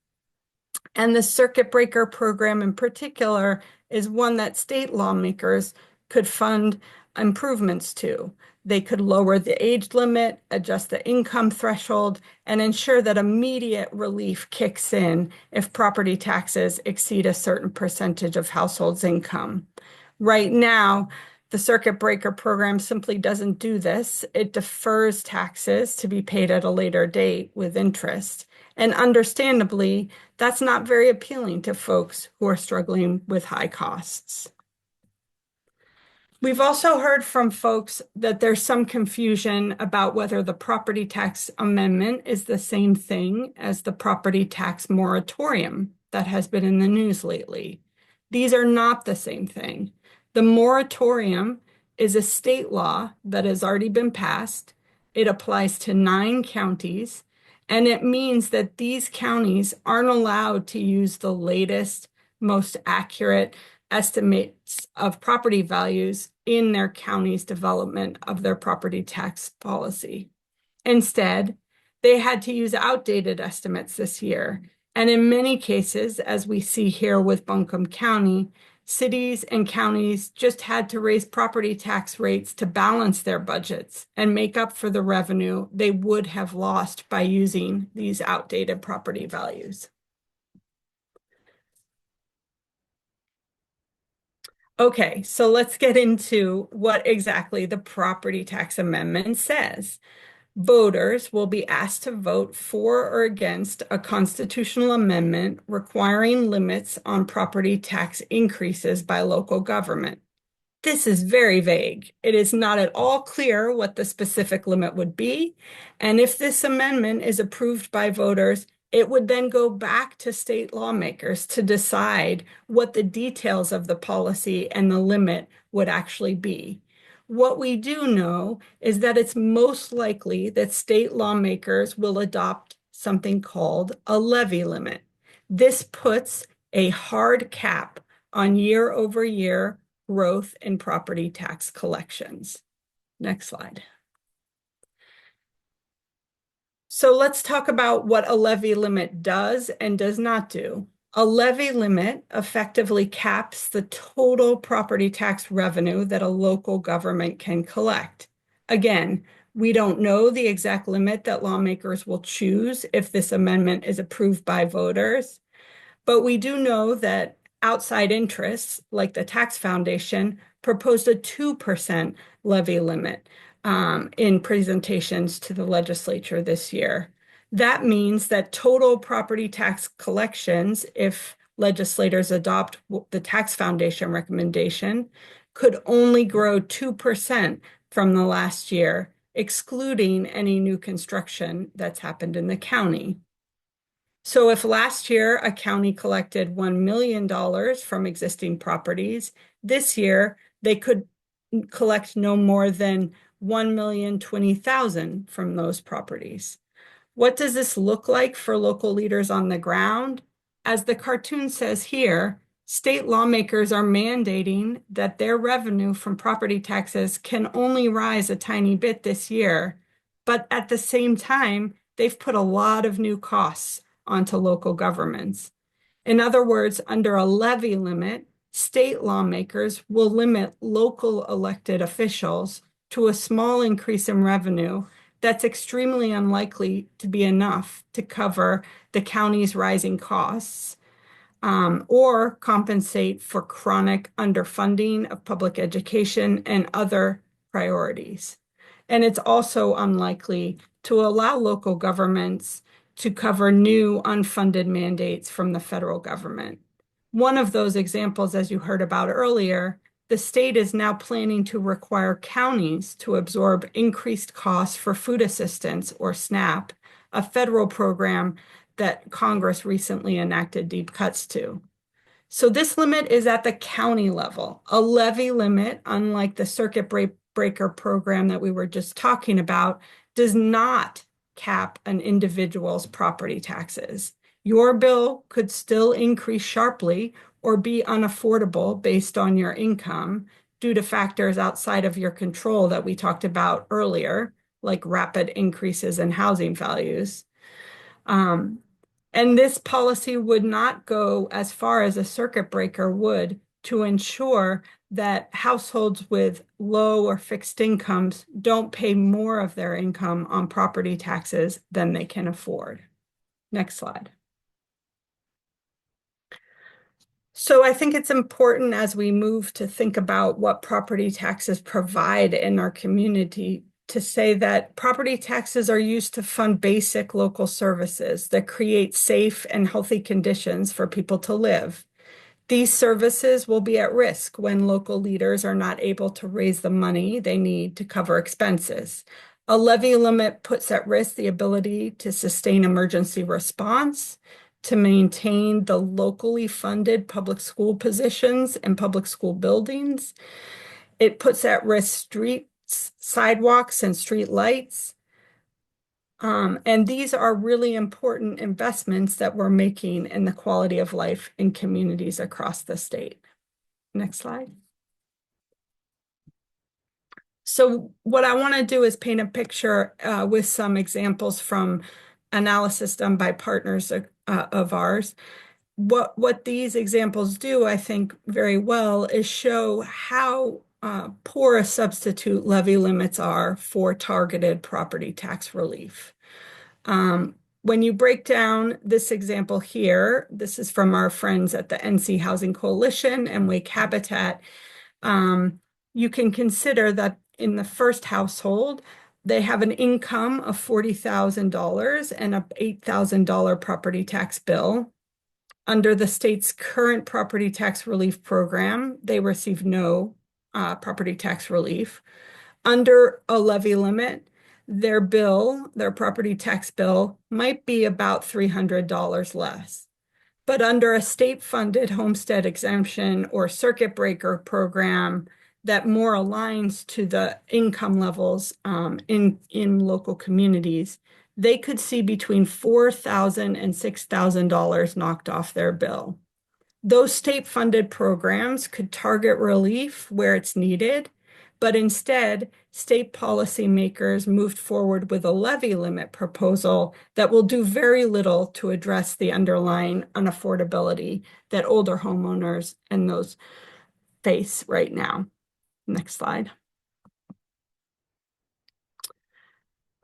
And the circuit breaker program in particular is one that state lawmakers could fund improvements to. They could lower the age limit, adjust the income threshold, and ensure that immediate relief kicks in if property taxes exceed a certain percentage of households' income. Right now, the circuit breaker program simply doesn't do this. It defers taxes to be paid at a later date with interest. And understandably, that's not very appealing to folks who are struggling with high costs. We've also heard from folks that there's some confusion about whether the property tax amendment is the same thing as the property tax moratorium that has been in the news lately. These are not the same thing. The moratorium is a state law that has already been passed. It applies to 9 counties, and it means that these counties aren't allowed to use the latest, most accurate estimates of property values in their county's development of their property tax policy. Instead, they had to use outdated estimates this year. And in many cases, as we see here with Buncombe County, cities and counties just had to raise property tax rates to balance their budgets and make up for the revenue they would have lost by using these outdated property values. Okay, so let's get into what exactly the property tax amendment says. Voters will be asked to vote for or against a constitutional amendment requiring limits on property tax increases by local government. This is very vague. It is not at all clear what the specific limit would be, and if this amendment is approved by voters, it would then go back to state lawmakers to decide what the details of the policy and the limit would actually be. What we do know is that it's most likely that state lawmakers will adopt something called a levy limit. This puts a hard cap on year-over-year growth in property tax collections. Next slide. So let's talk about what a levy limit does and does not do. A levy limit effectively caps the total property tax revenue that a local government can collect. Again, we don't know the exact limit that lawmakers will choose if this amendment is approved by voters, but we do know that outside interests, like the Tax Foundation, proposed a 2% levy limit in presentations to the legislature this year. That means that total property tax collections, if legislators adopt the Tax Foundation recommendation, could only grow 2% from the last year, excluding any new construction that's happened in the county. So if last year a county collected $1 million from existing properties, this year they could collect no more than $1,020,000 from those properties. What does this look like for local leaders on the ground? As the cartoon says here, state lawmakers are mandating that their revenue from property taxes can only rise a tiny bit this year, but at the same time, they've put a lot of new costs onto local governments. In other words, under a levy limit, state lawmakers will limit local elected officials to a small increase in revenue that's extremely unlikely to be enough to cover the county's rising costs or compensate for chronic underfunding of public education and other priorities. And it's also unlikely to allow local governments to cover new unfunded mandates from the federal government. One of those examples, as you heard about earlier, the state is now planning to require counties to absorb increased costs for food assistance, or SNAP, a federal program that Congress recently enacted deep cuts to. So this limit is at the county level. A levy limit, unlike the circuit breaker program that we were just talking about, does not cap an individual's property taxes. Your bill could still increase sharply or be unaffordable based on your income due to factors outside of your control that we talked about earlier, like rapid increases in housing values. And this policy would not go as far as a circuit breaker would to ensure that households with low or fixed incomes don't pay more of their income on property taxes than they can afford. Next slide. So I think it's important as we move to think about what property taxes provide in our community to say that property taxes are used to fund basic local services that create safe and healthy conditions for people to live. These services will be at risk when local leaders are not able to raise the money they need to cover expenses. A levy limit puts at risk the ability to sustain emergency response, to maintain the locally funded public school positions and public school buildings. It puts at risk streets, sidewalks, and street lights. And these are really important investments that we're making in the quality of life in communities across the state. Next slide. So what I want to do is paint a picture with some examples from analysis done by partners of ours. What these examples do, I think, very well is show how poor a substitute levy limits are for targeted property tax relief. When you break down this example here, this is from our friends at the NC Housing Coalition and Wake Habitat, you can consider that in the first household, they have an income of $40,000 and a $8,000 property tax bill. Under the state's current property tax relief program, they receive no property tax relief. Under a levy limit, their property tax bill, might be about $300 less. But under a state-funded homestead exemption or circuit breaker program that more aligns to the income levels in local communities, they could see between $4,000 and $6,000 knocked off their bill. Those state-funded programs could target relief where it's needed, but instead, state policymakers moved forward with a levy limit proposal that will do very little to address the underlying unaffordability that older homeowners and those face right now. Next slide.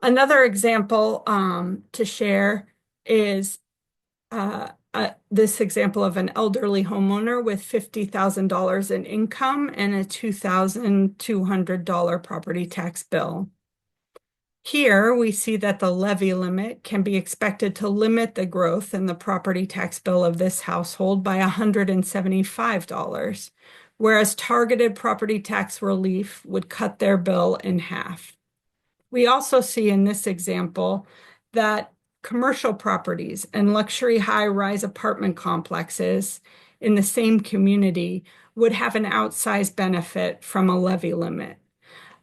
Another example to share is this example of an elderly homeowner with $50,000 in income and a $2,200 property tax bill. Here, we see that the levy limit can be expected to limit the growth in the property tax bill of this household by $175, whereas targeted property tax relief would cut their bill in half. We also see in this example that commercial properties and luxury high-rise apartment complexes in the same community would have an outsized benefit from a levy limit.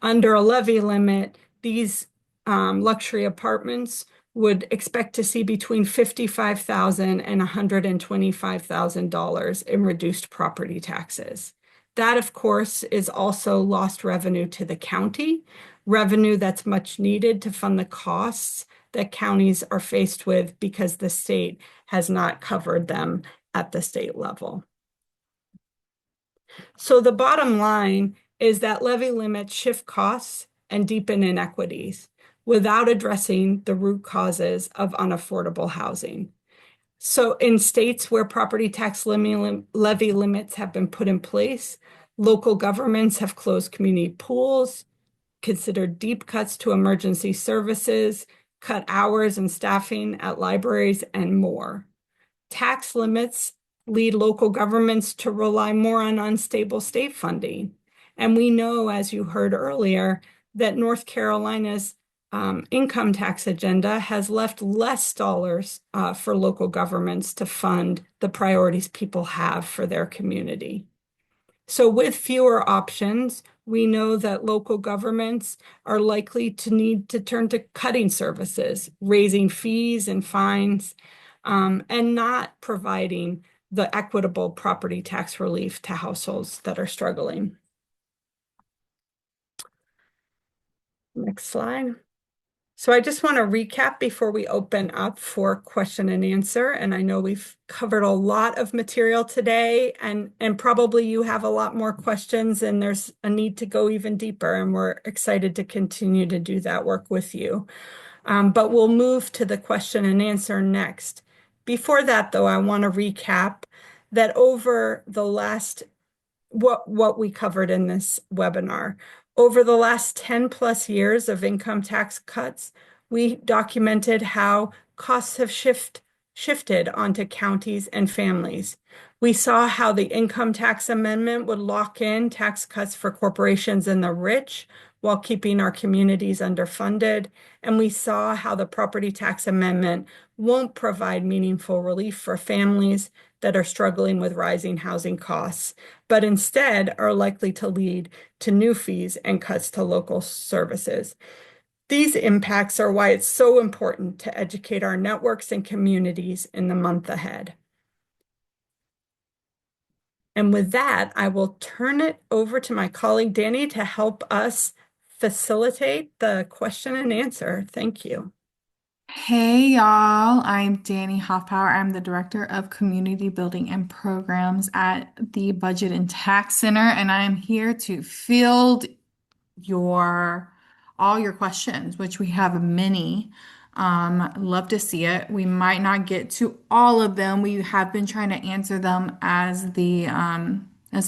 Under a levy limit, these luxury apartments would expect to see between $55,000 and $125,000 in reduced property taxes. That, of course, is also lost revenue to the county, revenue that's much needed to fund the costs that counties are faced with because the state has not covered them at the state level. So the bottom line is that levy limits shift costs and deepen inequities without addressing the root causes of unaffordable housing. So in states where property tax levy limits have been put in place, local governments have closed community pools, considered deep cuts to emergency services, cut hours and staffing at libraries, and more. Tax limits lead local governments to rely more on unstable state funding. And we know, as you heard earlier, that North Carolina's income tax agenda has left less dollars for local governments to fund the priorities people have for their community. So with fewer options, we know that local governments are likely to need to turn to cutting services, raising fees and fines, and not providing the equitable property tax relief to households that are struggling. Next slide. So I just want to recap before we open up for question and answer. And I know we've covered a lot of material today, and probably you have a lot more questions, and there's a need to go even deeper, and we're excited to continue to do that work with you. But we'll move to the question and answer next. Before that, though, I want to recap that over the last, what we covered in this webinar. Over the last 10 plus years of income tax cuts, we documented how costs have shifted shifted onto counties and families. We saw how the income tax amendment would lock in tax cuts for corporations and the rich while keeping our communities underfunded. And we saw how the property tax amendment won't provide meaningful relief for families that are struggling with rising housing costs, but instead are likely to lead to new fees and cuts to local services. These impacts are why it's so important to educate our networks and communities in the month ahead. And with that, I will turn it over to my colleague Danny to help us facilitate the question and answer. Thank you. Hey y'all, I'm Danny Hoffpower. I'm the Director of Community Building and Programs at the Budget and Tax Center, and I'm here to field your all your questions, which we have many. Love to see it. We might not get to all of them. We have been trying to answer them as the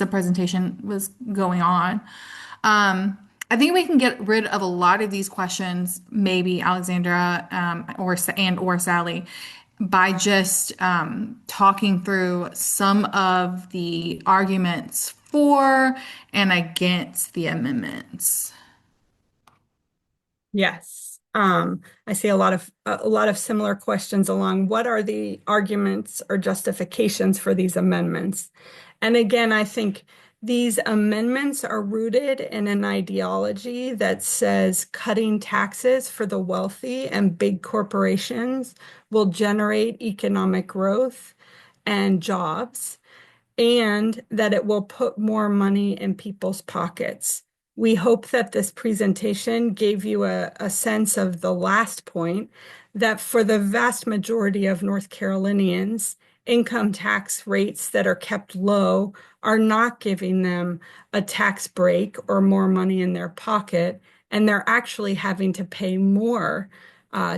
presentation was going on. I think we can get rid of a lot of these questions, maybe Alexandra, or Sally, by just talking through some of the arguments for and against the amendments. Yes. I see a lot of similar questions along what are the arguments or justifications for these amendments. And again, I think these amendments are rooted in an ideology that says cutting taxes for the wealthy and big corporations will generate economic growth and jobs, and that it will put more money in people's pockets. We hope that this presentation gave you a sense of the last point, that for the vast majority of North Carolinians, income tax rates that are kept low are not giving them a tax break or more money in their pocket, and they're actually having to pay more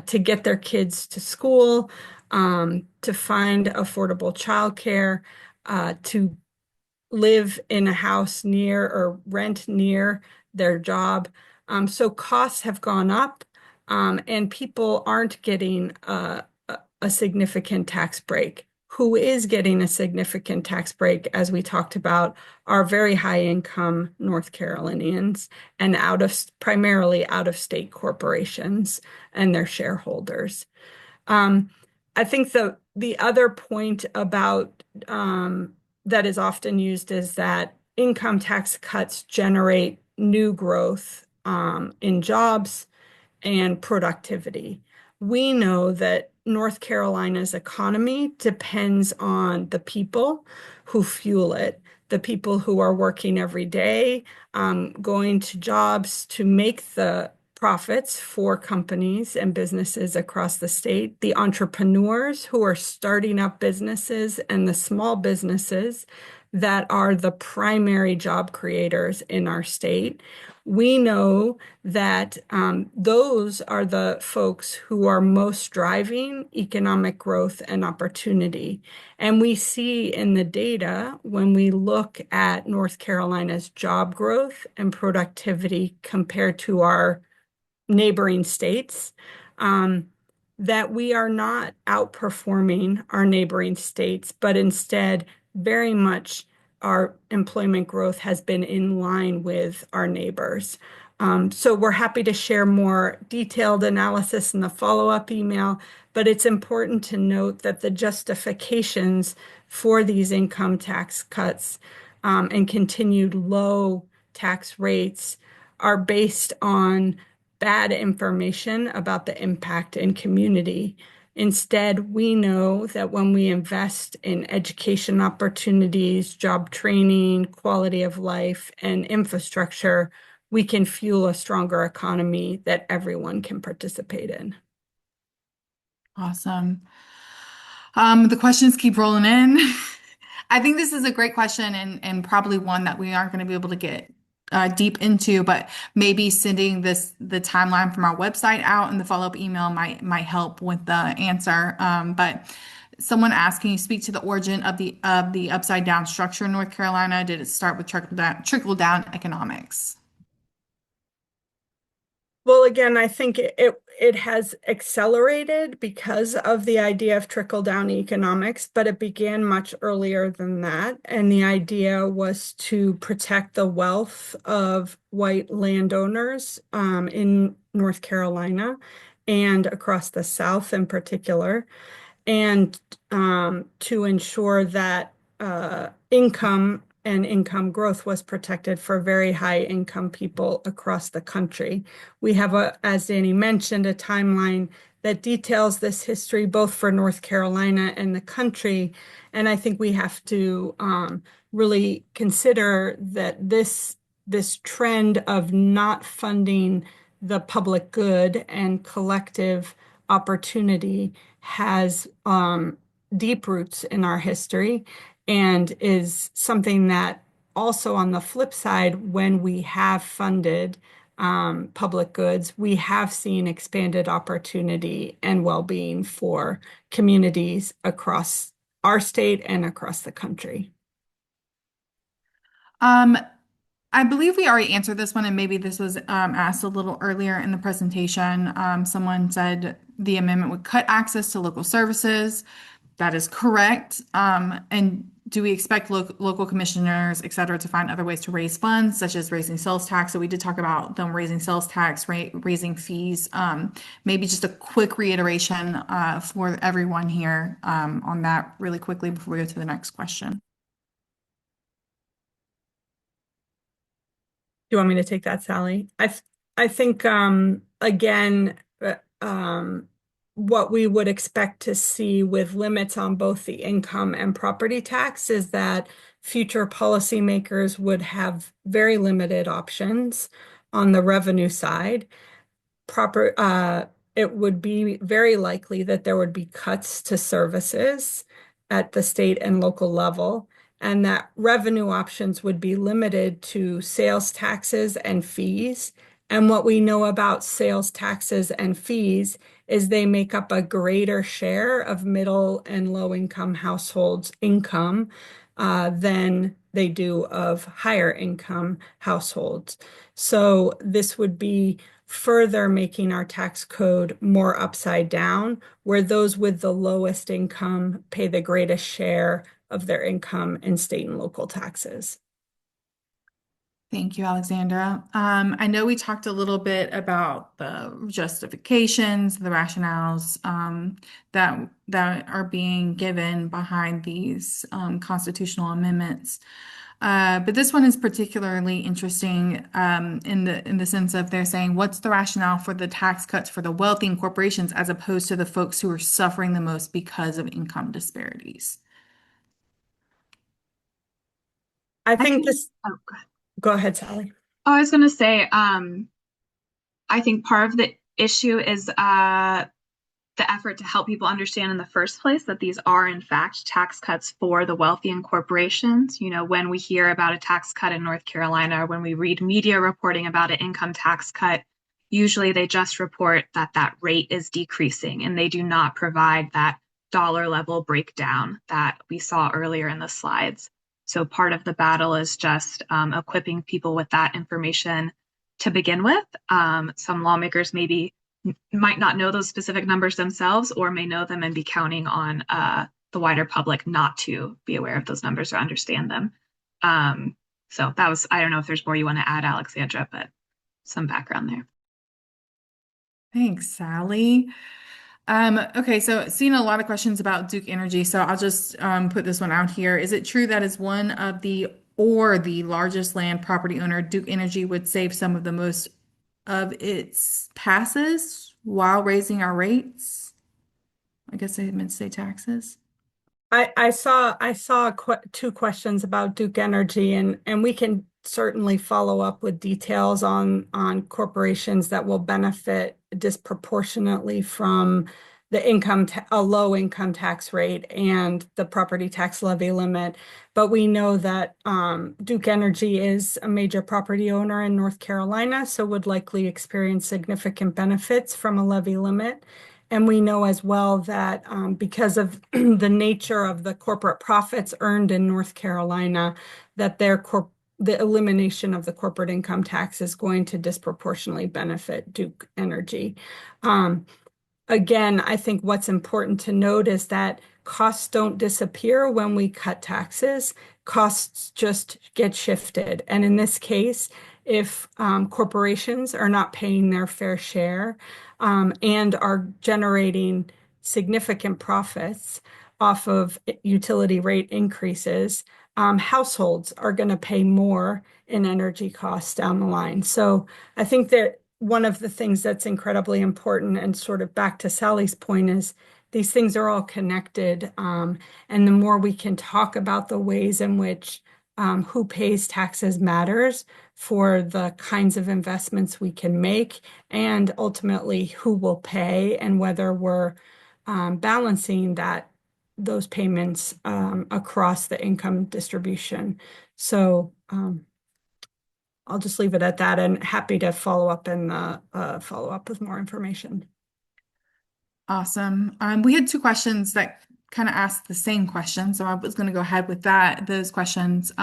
to get their kids to school, to find affordable childcare, to live in a house near or rent near their job. So costs have gone up, and people aren't getting a significant tax break. Who is getting a significant tax break, as we talked about, are very high income North Carolinians and primarily out of state corporations and their shareholders. I think the other point about that is often used is that income tax cuts generate new growth in jobs and productivity. We know that North Carolina's economy depends on the people who fuel it, the people who are working every day, going to jobs to make the profits for companies and businesses across the state, the entrepreneurs who are starting up businesses, and the small businesses that are the primary job creators in our state. We know that those are the folks who are most driving economic growth and opportunity. And we see in the data, when we look at North Carolina's job growth and productivity compared to our neighboring states, that we are not outperforming our neighboring states, but instead very much our employment growth has been in line with our neighbors. So we're happy to share more detailed analysis in the follow-up email, but it's important to note that the justifications for these income tax cuts and continued low tax rates are based on bad information about the impact in community. Instead, we know that when we invest in education opportunities, job training, quality of life, and infrastructure, we can fuel a stronger economy that everyone can participate in. Awesome. The questions keep rolling in. I think this is a great question and probably one that we aren't going to be able to get deep into, but maybe sending the timeline from our website out and the follow-up email might help with the answer. But someone asked, can you speak to the origin of the upside down structure in North Carolina? Did it start with trickle down economics? Well, again, I think it has accelerated because of the idea of trickle-down economics, but it began much earlier than that. And the idea was to protect the wealth of white landowners in North Carolina and across the South in particular, and to ensure that income and income growth was protected for very high income people across the country. We have, as Danny mentioned, a timeline that details this history both for North Carolina and the country. And I think we have to really consider that this trend of not funding the public good and collective opportunity has deep roots in our history, and is something that also, on the flip side, when we have funded public goods, we have seen expanded opportunity and well-being for communities across our state and across the country. I believe we already answered this one, and maybe this was asked a little earlier in the presentation. Someone said the amendment would cut access to local services. That is correct. And do we expect local commissioners, et cetera, to find other ways to raise funds, such as raising sales tax? So we did talk about them raising sales tax, raising fees. Maybe just a quick reiteration for everyone here on that really quickly before we go to the next question. Do you want me to take that, Sally? I think again, what we would expect to see with limits on both the income and property tax is that future policymakers would have very limited options on the revenue side. It would be very likely that there would be cuts to services at the state and local level, and that revenue options would be limited to sales taxes and fees. And what we know about sales taxes and fees is they make up a greater share of middle and low income households' income than they do of higher income households. So this would be further making our tax code more upside down, where those with the lowest income pay the greatest share of their income in state and local taxes. Thank you, Alexandra. I know we talked a little bit about the justifications, the rationales that are being given behind these constitutional amendments. But this one is particularly interesting in the sense of they're saying, what's the rationale for the tax cuts for the wealthy and corporations as opposed to the folks who are suffering the most because of income disparities? I think this. Oh, go ahead. Go ahead, Sally. Oh, I was going to say, I think part of the issue is the effort to help people understand in the first place that these are, in fact, tax cuts for the wealthy and corporations. You know, when we hear about a tax cut in North Carolina, or when we read media reporting about an income tax cut, usually they just report that that rate is decreasing, and they do not provide that dollar level breakdown that we saw earlier in the slides. So part of the battle is just equipping people with that information to begin with. Some lawmakers might not know those specific numbers themselves, or may know them and be counting on the wider public not to be aware of those numbers or understand them. So that was, I don't know if there's more you want to add, Alexandra, but some background there. Thanks, Sally. Okay, so seeing a lot of questions about Duke Energy, so I'll just put this one out here. Is it true that as one of the largest land property owner, Duke Energy would save some of the most of its passes while raising our rates? I guess I meant to say taxes. I saw two questions about Duke Energy, and we can certainly follow up with details on corporations that will benefit disproportionately from the a low income tax rate and the property tax levy limit. But we know that Duke Energy is a major property owner in North Carolina, so would likely experience significant benefits from a levy limit. And we know as well that because of the nature of the corporate profits earned in North Carolina, that their the elimination of the corporate income tax is going to disproportionately benefit Duke Energy. Again, I think what's important to note is that costs don't disappear when we cut taxes. Costs just get shifted. And in this case, if corporations are not paying their fair share and are generating significant profits off of utility rate increases, households are going to pay more in energy costs down the line. So I think that one of the things that's incredibly important, and sort of back to Sally's point, is these things are all connected. And the more we can talk about the ways in which who pays taxes matters for the kinds of investments we can make, and ultimately who will pay, and whether we're balancing those payments across the income distribution. So I'll just leave it at that, and happy to follow up with more information. Awesome. We had two questions that kind of asked the same question, so I was going to go ahead with those questions.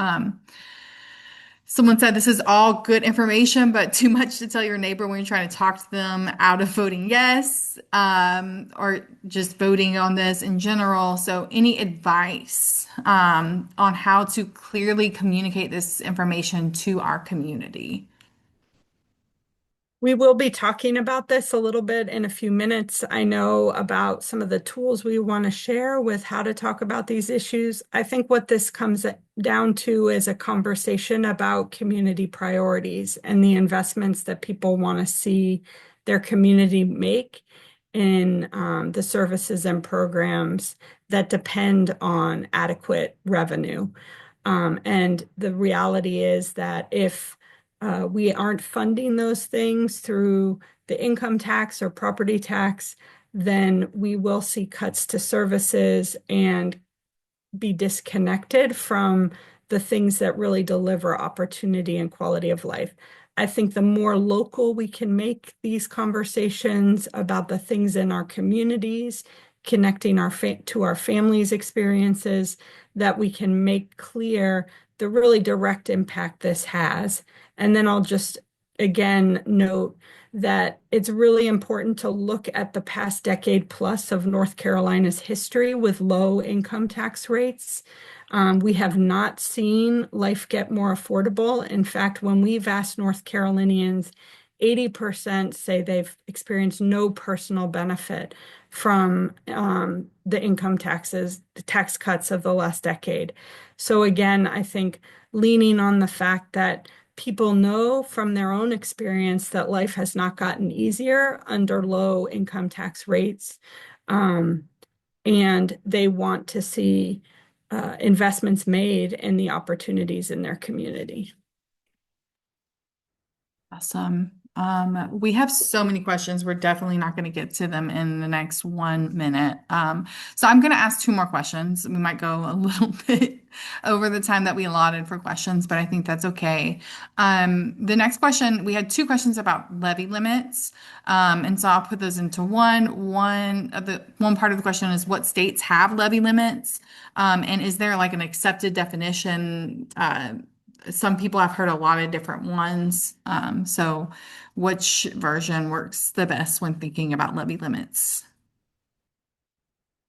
Someone said this is all good information, but too much to tell your neighbor when you're trying to talk to them out of voting yes, or just voting on this in general. So any advice on how to clearly communicate this information to our community? We will be talking about this a little bit in a few minutes. I know about some of the tools we want to share with how to talk about these issues. I think what this comes down to is a conversation about community priorities and the investments that people want to see their community make in the services and programs that depend on adequate revenue. And the reality is that if we aren't funding those things through the income tax or property tax, then we will see cuts to services and be disconnected from the things that really deliver opportunity and quality of life. I think the more local we can make these conversations about the things in our communities, connecting to our families' experiences, that we can make clear the really direct impact this has. And then I'll just again note that it's really important to look at the past decade plus of North Carolina's history with low income tax rates. We have not seen life get more affordable. In fact, when we've asked North Carolinians, 80% say they've experienced no personal benefit from the income taxes, the tax cuts of the last decade. So again, I think leaning on the fact that people know from their own experience that life has not gotten easier under low income tax rates, and they want to see investments made in the opportunities in their community. Awesome. We have so many questions. We're definitely not going to get to them in the next 1 minute. So I'm going to ask two more questions. We might go a little bit over the time that we allotted for questions, but I think that's okay. The next question, we had two questions about levy limits. And so I'll put those into one. One part of the question is what states have levy limits? And is there like an accepted definition? Some people have heard a lot of different ones. So which version works the best when thinking about levy limits?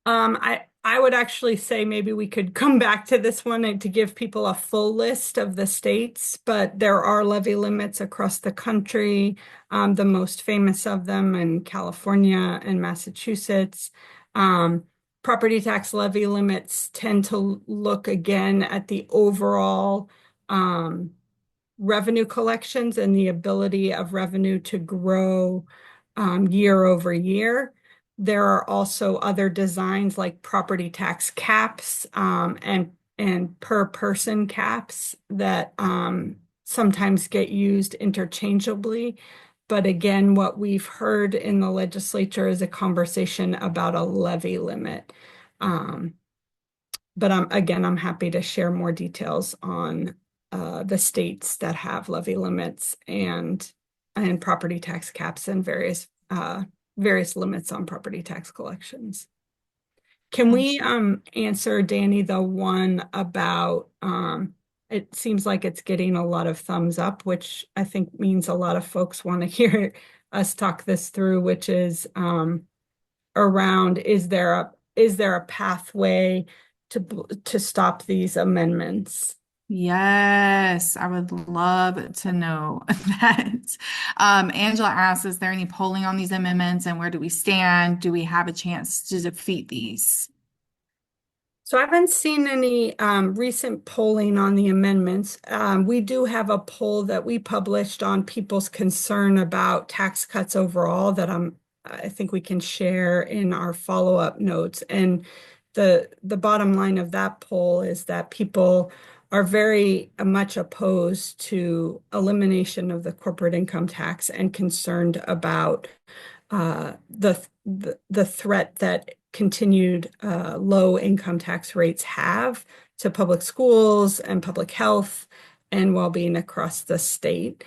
I would actually say maybe we could come back to this one and to give people a full list of the states, but there are levy limits across the country, the most famous of them in California and Massachusetts. Property tax levy limits tend to look again at the overall revenue collections and the ability of revenue to grow year over year. There are also other designs like property tax caps and per person caps that sometimes get used interchangeably. But again, what we've heard in the legislature is a conversation about a levy limit. But I'm happy to share more details on the states that have levy limits and property tax caps and various limits on property tax collections. Can we answer, Danny, the one about it seems like it's getting a lot of thumbs up, which I think means a lot of folks want to hear us talk this through, which is around is there a pathway to stop these amendments? Yes, I would love to know that. Angela asks, is there any polling on these amendments and where do we stand? Do we have a chance to defeat these? So I haven't seen any recent polling on the amendments. We do have a poll that we published on people's concern about tax cuts overall that I think we can share in our follow-up notes. And the bottom line of that poll is that people are very much opposed to elimination of the corporate income tax and concerned about the threat that continued low income tax rates have to public schools and public health and well-being across the state.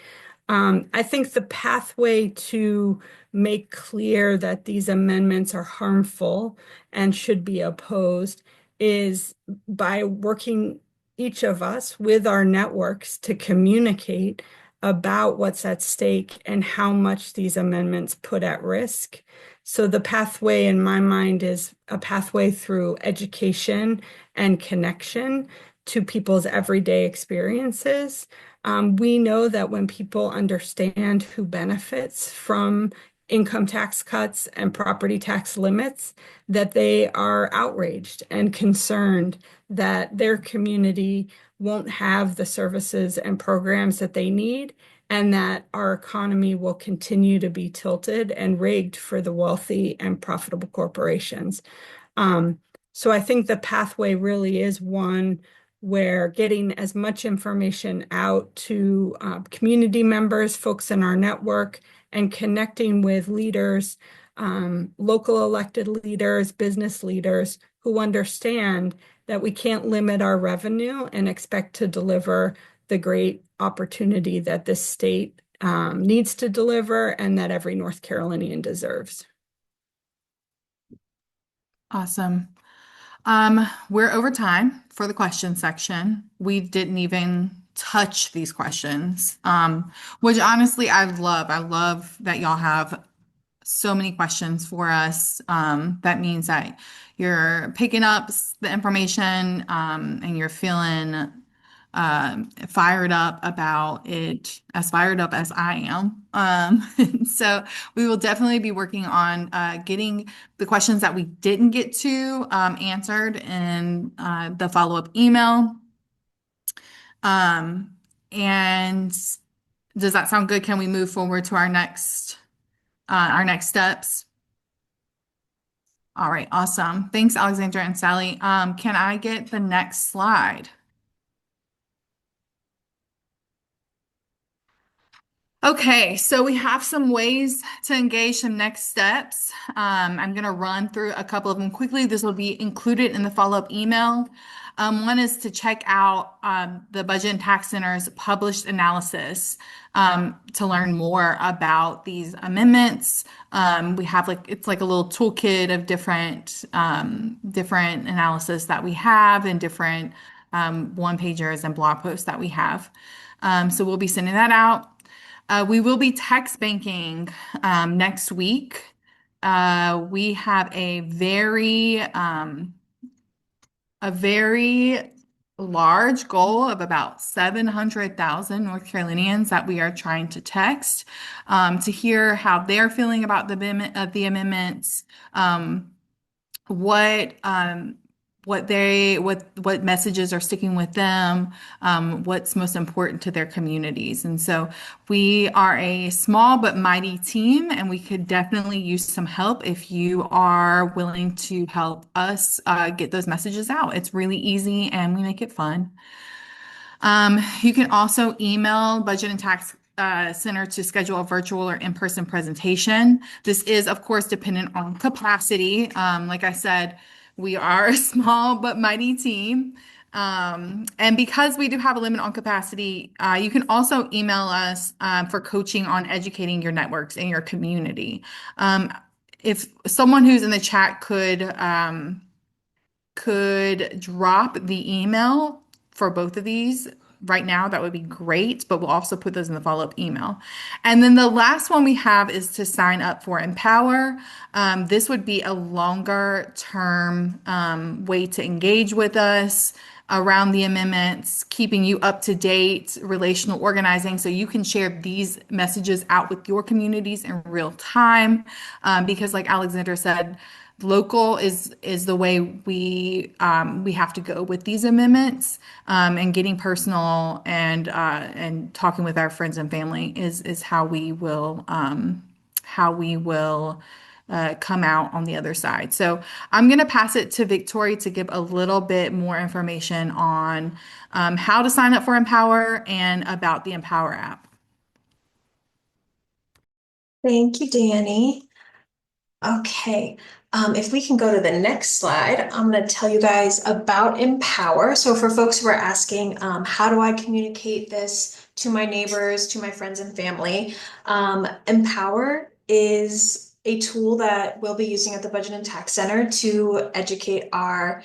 I think the pathway to make clear that these amendments are harmful and should be opposed is by working each of us with our networks to communicate about what's at stake and how much these amendments put at risk. So the pathway in my mind is a pathway through education and connection to people's everyday experiences. We know that when people understand who benefits from income tax cuts and property tax limits, that they are outraged and concerned that their community won't have the services and programs that they need, and that our economy will continue to be tilted and rigged for the wealthy and profitable corporations. So I think the pathway really is one where getting as much information out to community members, folks in our network, and connecting with leaders, local elected leaders, business leaders who understand that we can't limit our revenue and expect to deliver the great opportunity that this state needs to deliver and that every North Carolinian deserves. Awesome. We're over time for the question section. We didn't even touch these questions, which honestly I love. I love that y'all have so many questions for us. That means that you're picking up the information, and you're feeling fired up about it, as fired up as I am. So we will definitely be working on getting the questions that we didn't get to answered in the follow-up email. And does that sound good? Can we move forward to our next steps? All right, awesome. Thanks, Alexandra and Sally. Can I get the next slide? Okay, so we have some ways to engage, some next steps. I'm going to run through a couple of them quickly. This will be included in the follow-up email. One is to check out the Budget and Tax Center's published analysis to learn more about these amendments. We have it's like a little toolkit of different analysis that we have and different one-pagers and blog posts that we have. So we'll be sending that out. We will be text banking next week. We have a very large goal of about 700,000 North Carolinians that we are trying to text to hear how they're feeling about the amendments, what messages are sticking with them, what's most important to their communities. And so we are a small but mighty team, and we could definitely use some help if you are willing to help us get those messages out. It's really easy and we make it fun. You can also email Budget and Tax Center to schedule a virtual or in-person presentation. This is, of course, dependent on capacity. Like I said, we are a small but mighty team. And because we do have a limit on capacity, you can also email us for coaching on educating your networks in your community. If someone who's in the chat could drop the email for both of these, right now, that would be great, but we'll also put those in the follow-up email. And then the last one we have is to sign up for Empower. This would be a longer term way to engage with us around the amendments, keeping you up to date, relational organizing, so you can share these messages out with your communities in real time. Because like Alexandra said, local is the way we have to go with these amendments, and getting personal and talking with our friends and family is how we will come out on the other side. So I'm going to pass it to Victoria to give a little bit more information on how to sign up for Empower and about the Empower app. Thank you, Danny. Okay, if we can go to the next slide, I'm going to tell you guys about Empower. So for folks who are asking, how do I communicate this to my neighbors, to my friends and family? Empower is a tool that we'll be using at the Budget and Tax Center to educate our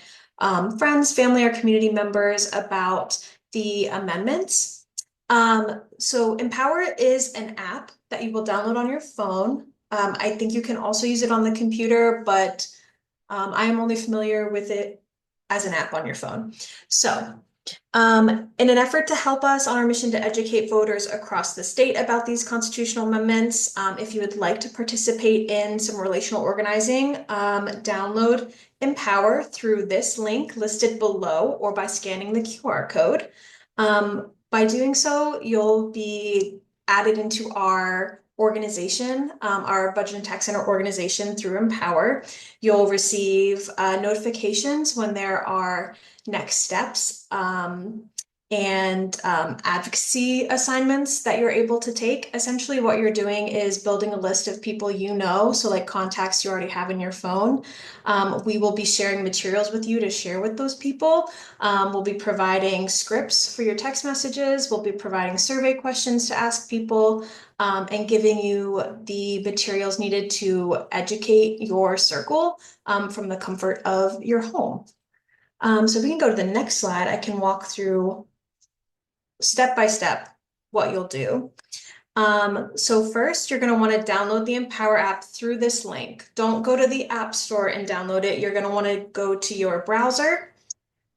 friends, family, or community members about the amendments. So Empower is an app that you will download on your phone. I think you can also use it on the computer, but I am only familiar with it as an app on your phone. So in an effort to help us on our mission to educate voters across the state about these constitutional amendments, if you would like to participate in some relational organizing, download Empower through this link listed below or by scanning the QR code. By doing so, you'll be added into our organization, our Budget and Tax Center organization through Empower. You'll receive notifications when there are next steps and advocacy assignments that you're able to take. Essentially, what you're doing is building a list of people you know, so like contacts you already have in your phone. We will be sharing materials with you to share with those people. We'll be providing scripts for your text messages. We'll be providing survey questions to ask people, and giving you the materials needed to educate your circle from the comfort of your home. So we can go to the next slide. I can walk through step by step what you'll do. So first, you're going to want to download the Empower app through this link. Don't go to the App Store and download it. You're going to want to go to your browser,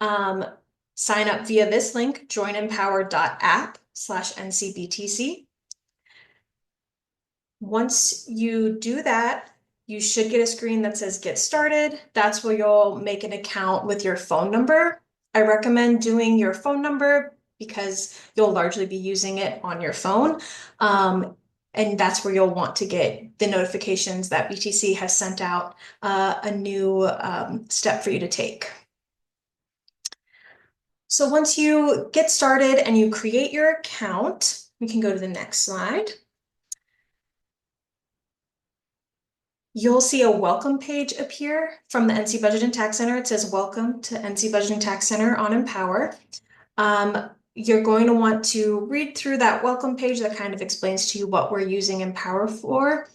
sign up via this link, joinempower.app/NCBTC. Once you do that, you should get a screen that says Get Started. That's where you'll make an account with your phone number. I recommend doing your phone number because you'll largely be using it on your phone. And that's where you'll want to get the notifications that BTC has sent out a new step for you to take. So once you get started and you create your account, we can go to the next slide. You'll see a welcome page appear from the NC Budget and Tax Center. It says welcome to NC Budget and Tax Center on Empower. You're going to want to read through that welcome page that kind of explains to you what we're using Empower for.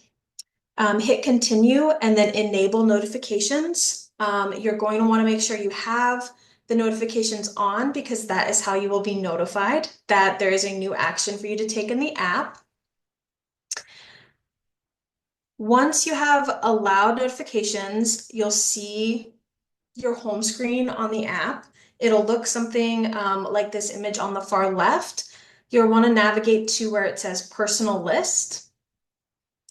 Hit continue and then enable notifications. You're going to want to make sure you have the notifications on because that is how you will be notified that there is a new action for you to take in the app. Once you have allowed notifications, you'll see your home screen on the app. It'll look something like this image on the far left. You'll want to navigate to where it says Personal List.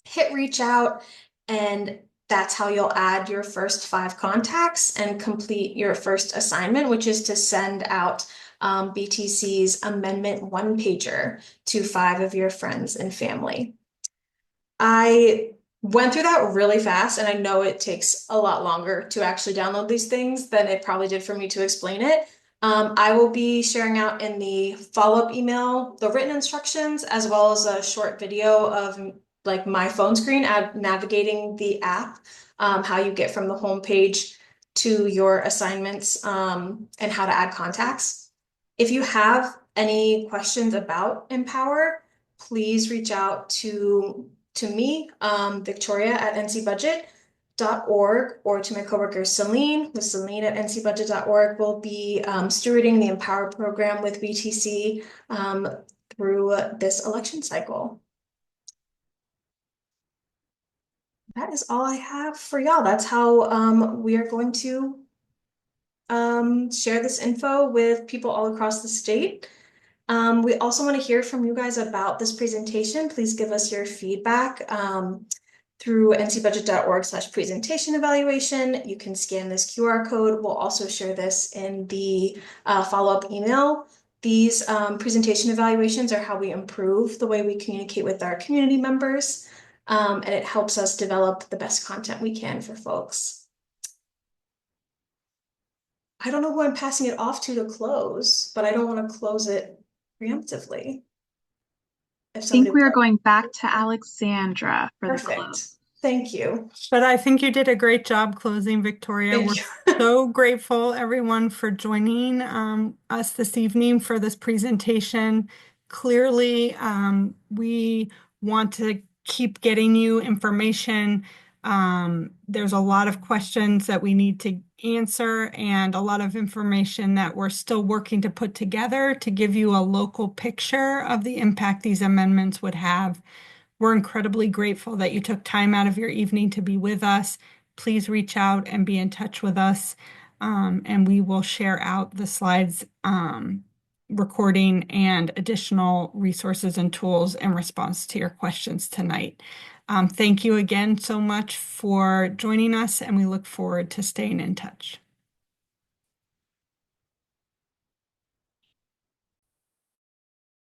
Hit Reach Out, and that's how you'll add your first 5 contacts and complete your first assignment, which is to send out BTC's amendment one-pager to 5 of your friends and family. I went through that really fast, and I know it takes a lot longer to actually download these things than it probably did for me to explain it. I will be sharing out in the follow-up email the written instructions as well as a short video of like my phone screen at navigating the app, how you get from the home page to your assignments, and how to add contacts. If you have any questions about Empower, please reach out to me, Victoria at NC Budget. ncbudget.org, or to my coworker Celine with Celine@ncbudget.org. We'll be stewarding the Empower program with VTC through this election cycle. That is all I have for y'all. That's how we are going to share this info with people all across the state. We also want to hear from you guys about this presentation. Please give us your feedback through ncbudget.org/presentation evaluation. You can scan this QR code. We'll also share this in the follow-up email. These presentation evaluations are how we improve the way we communicate with our community members, and it helps us develop the best content we can for folks. I don't know who I'm passing it off to close, but I don't want to close it preemptively. I think we are going back to Alexandra for the Perfect. close. Thank you. But I think you did a great job closing, Victoria. Thank We're so grateful, everyone, for joining us this evening for this presentation. Clearly, we want to keep getting you information. There's a lot of questions that we need to answer and a lot of information that we're still working to put together to give you a local picture of the impact these amendments would have. We're incredibly grateful that you took time out of your evening to be with us. Please reach out and be in touch with us, and we will share out the slides, recording, and additional resources and tools in response to your questions tonight. Thank you again so much for joining us, and we look forward to staying in touch.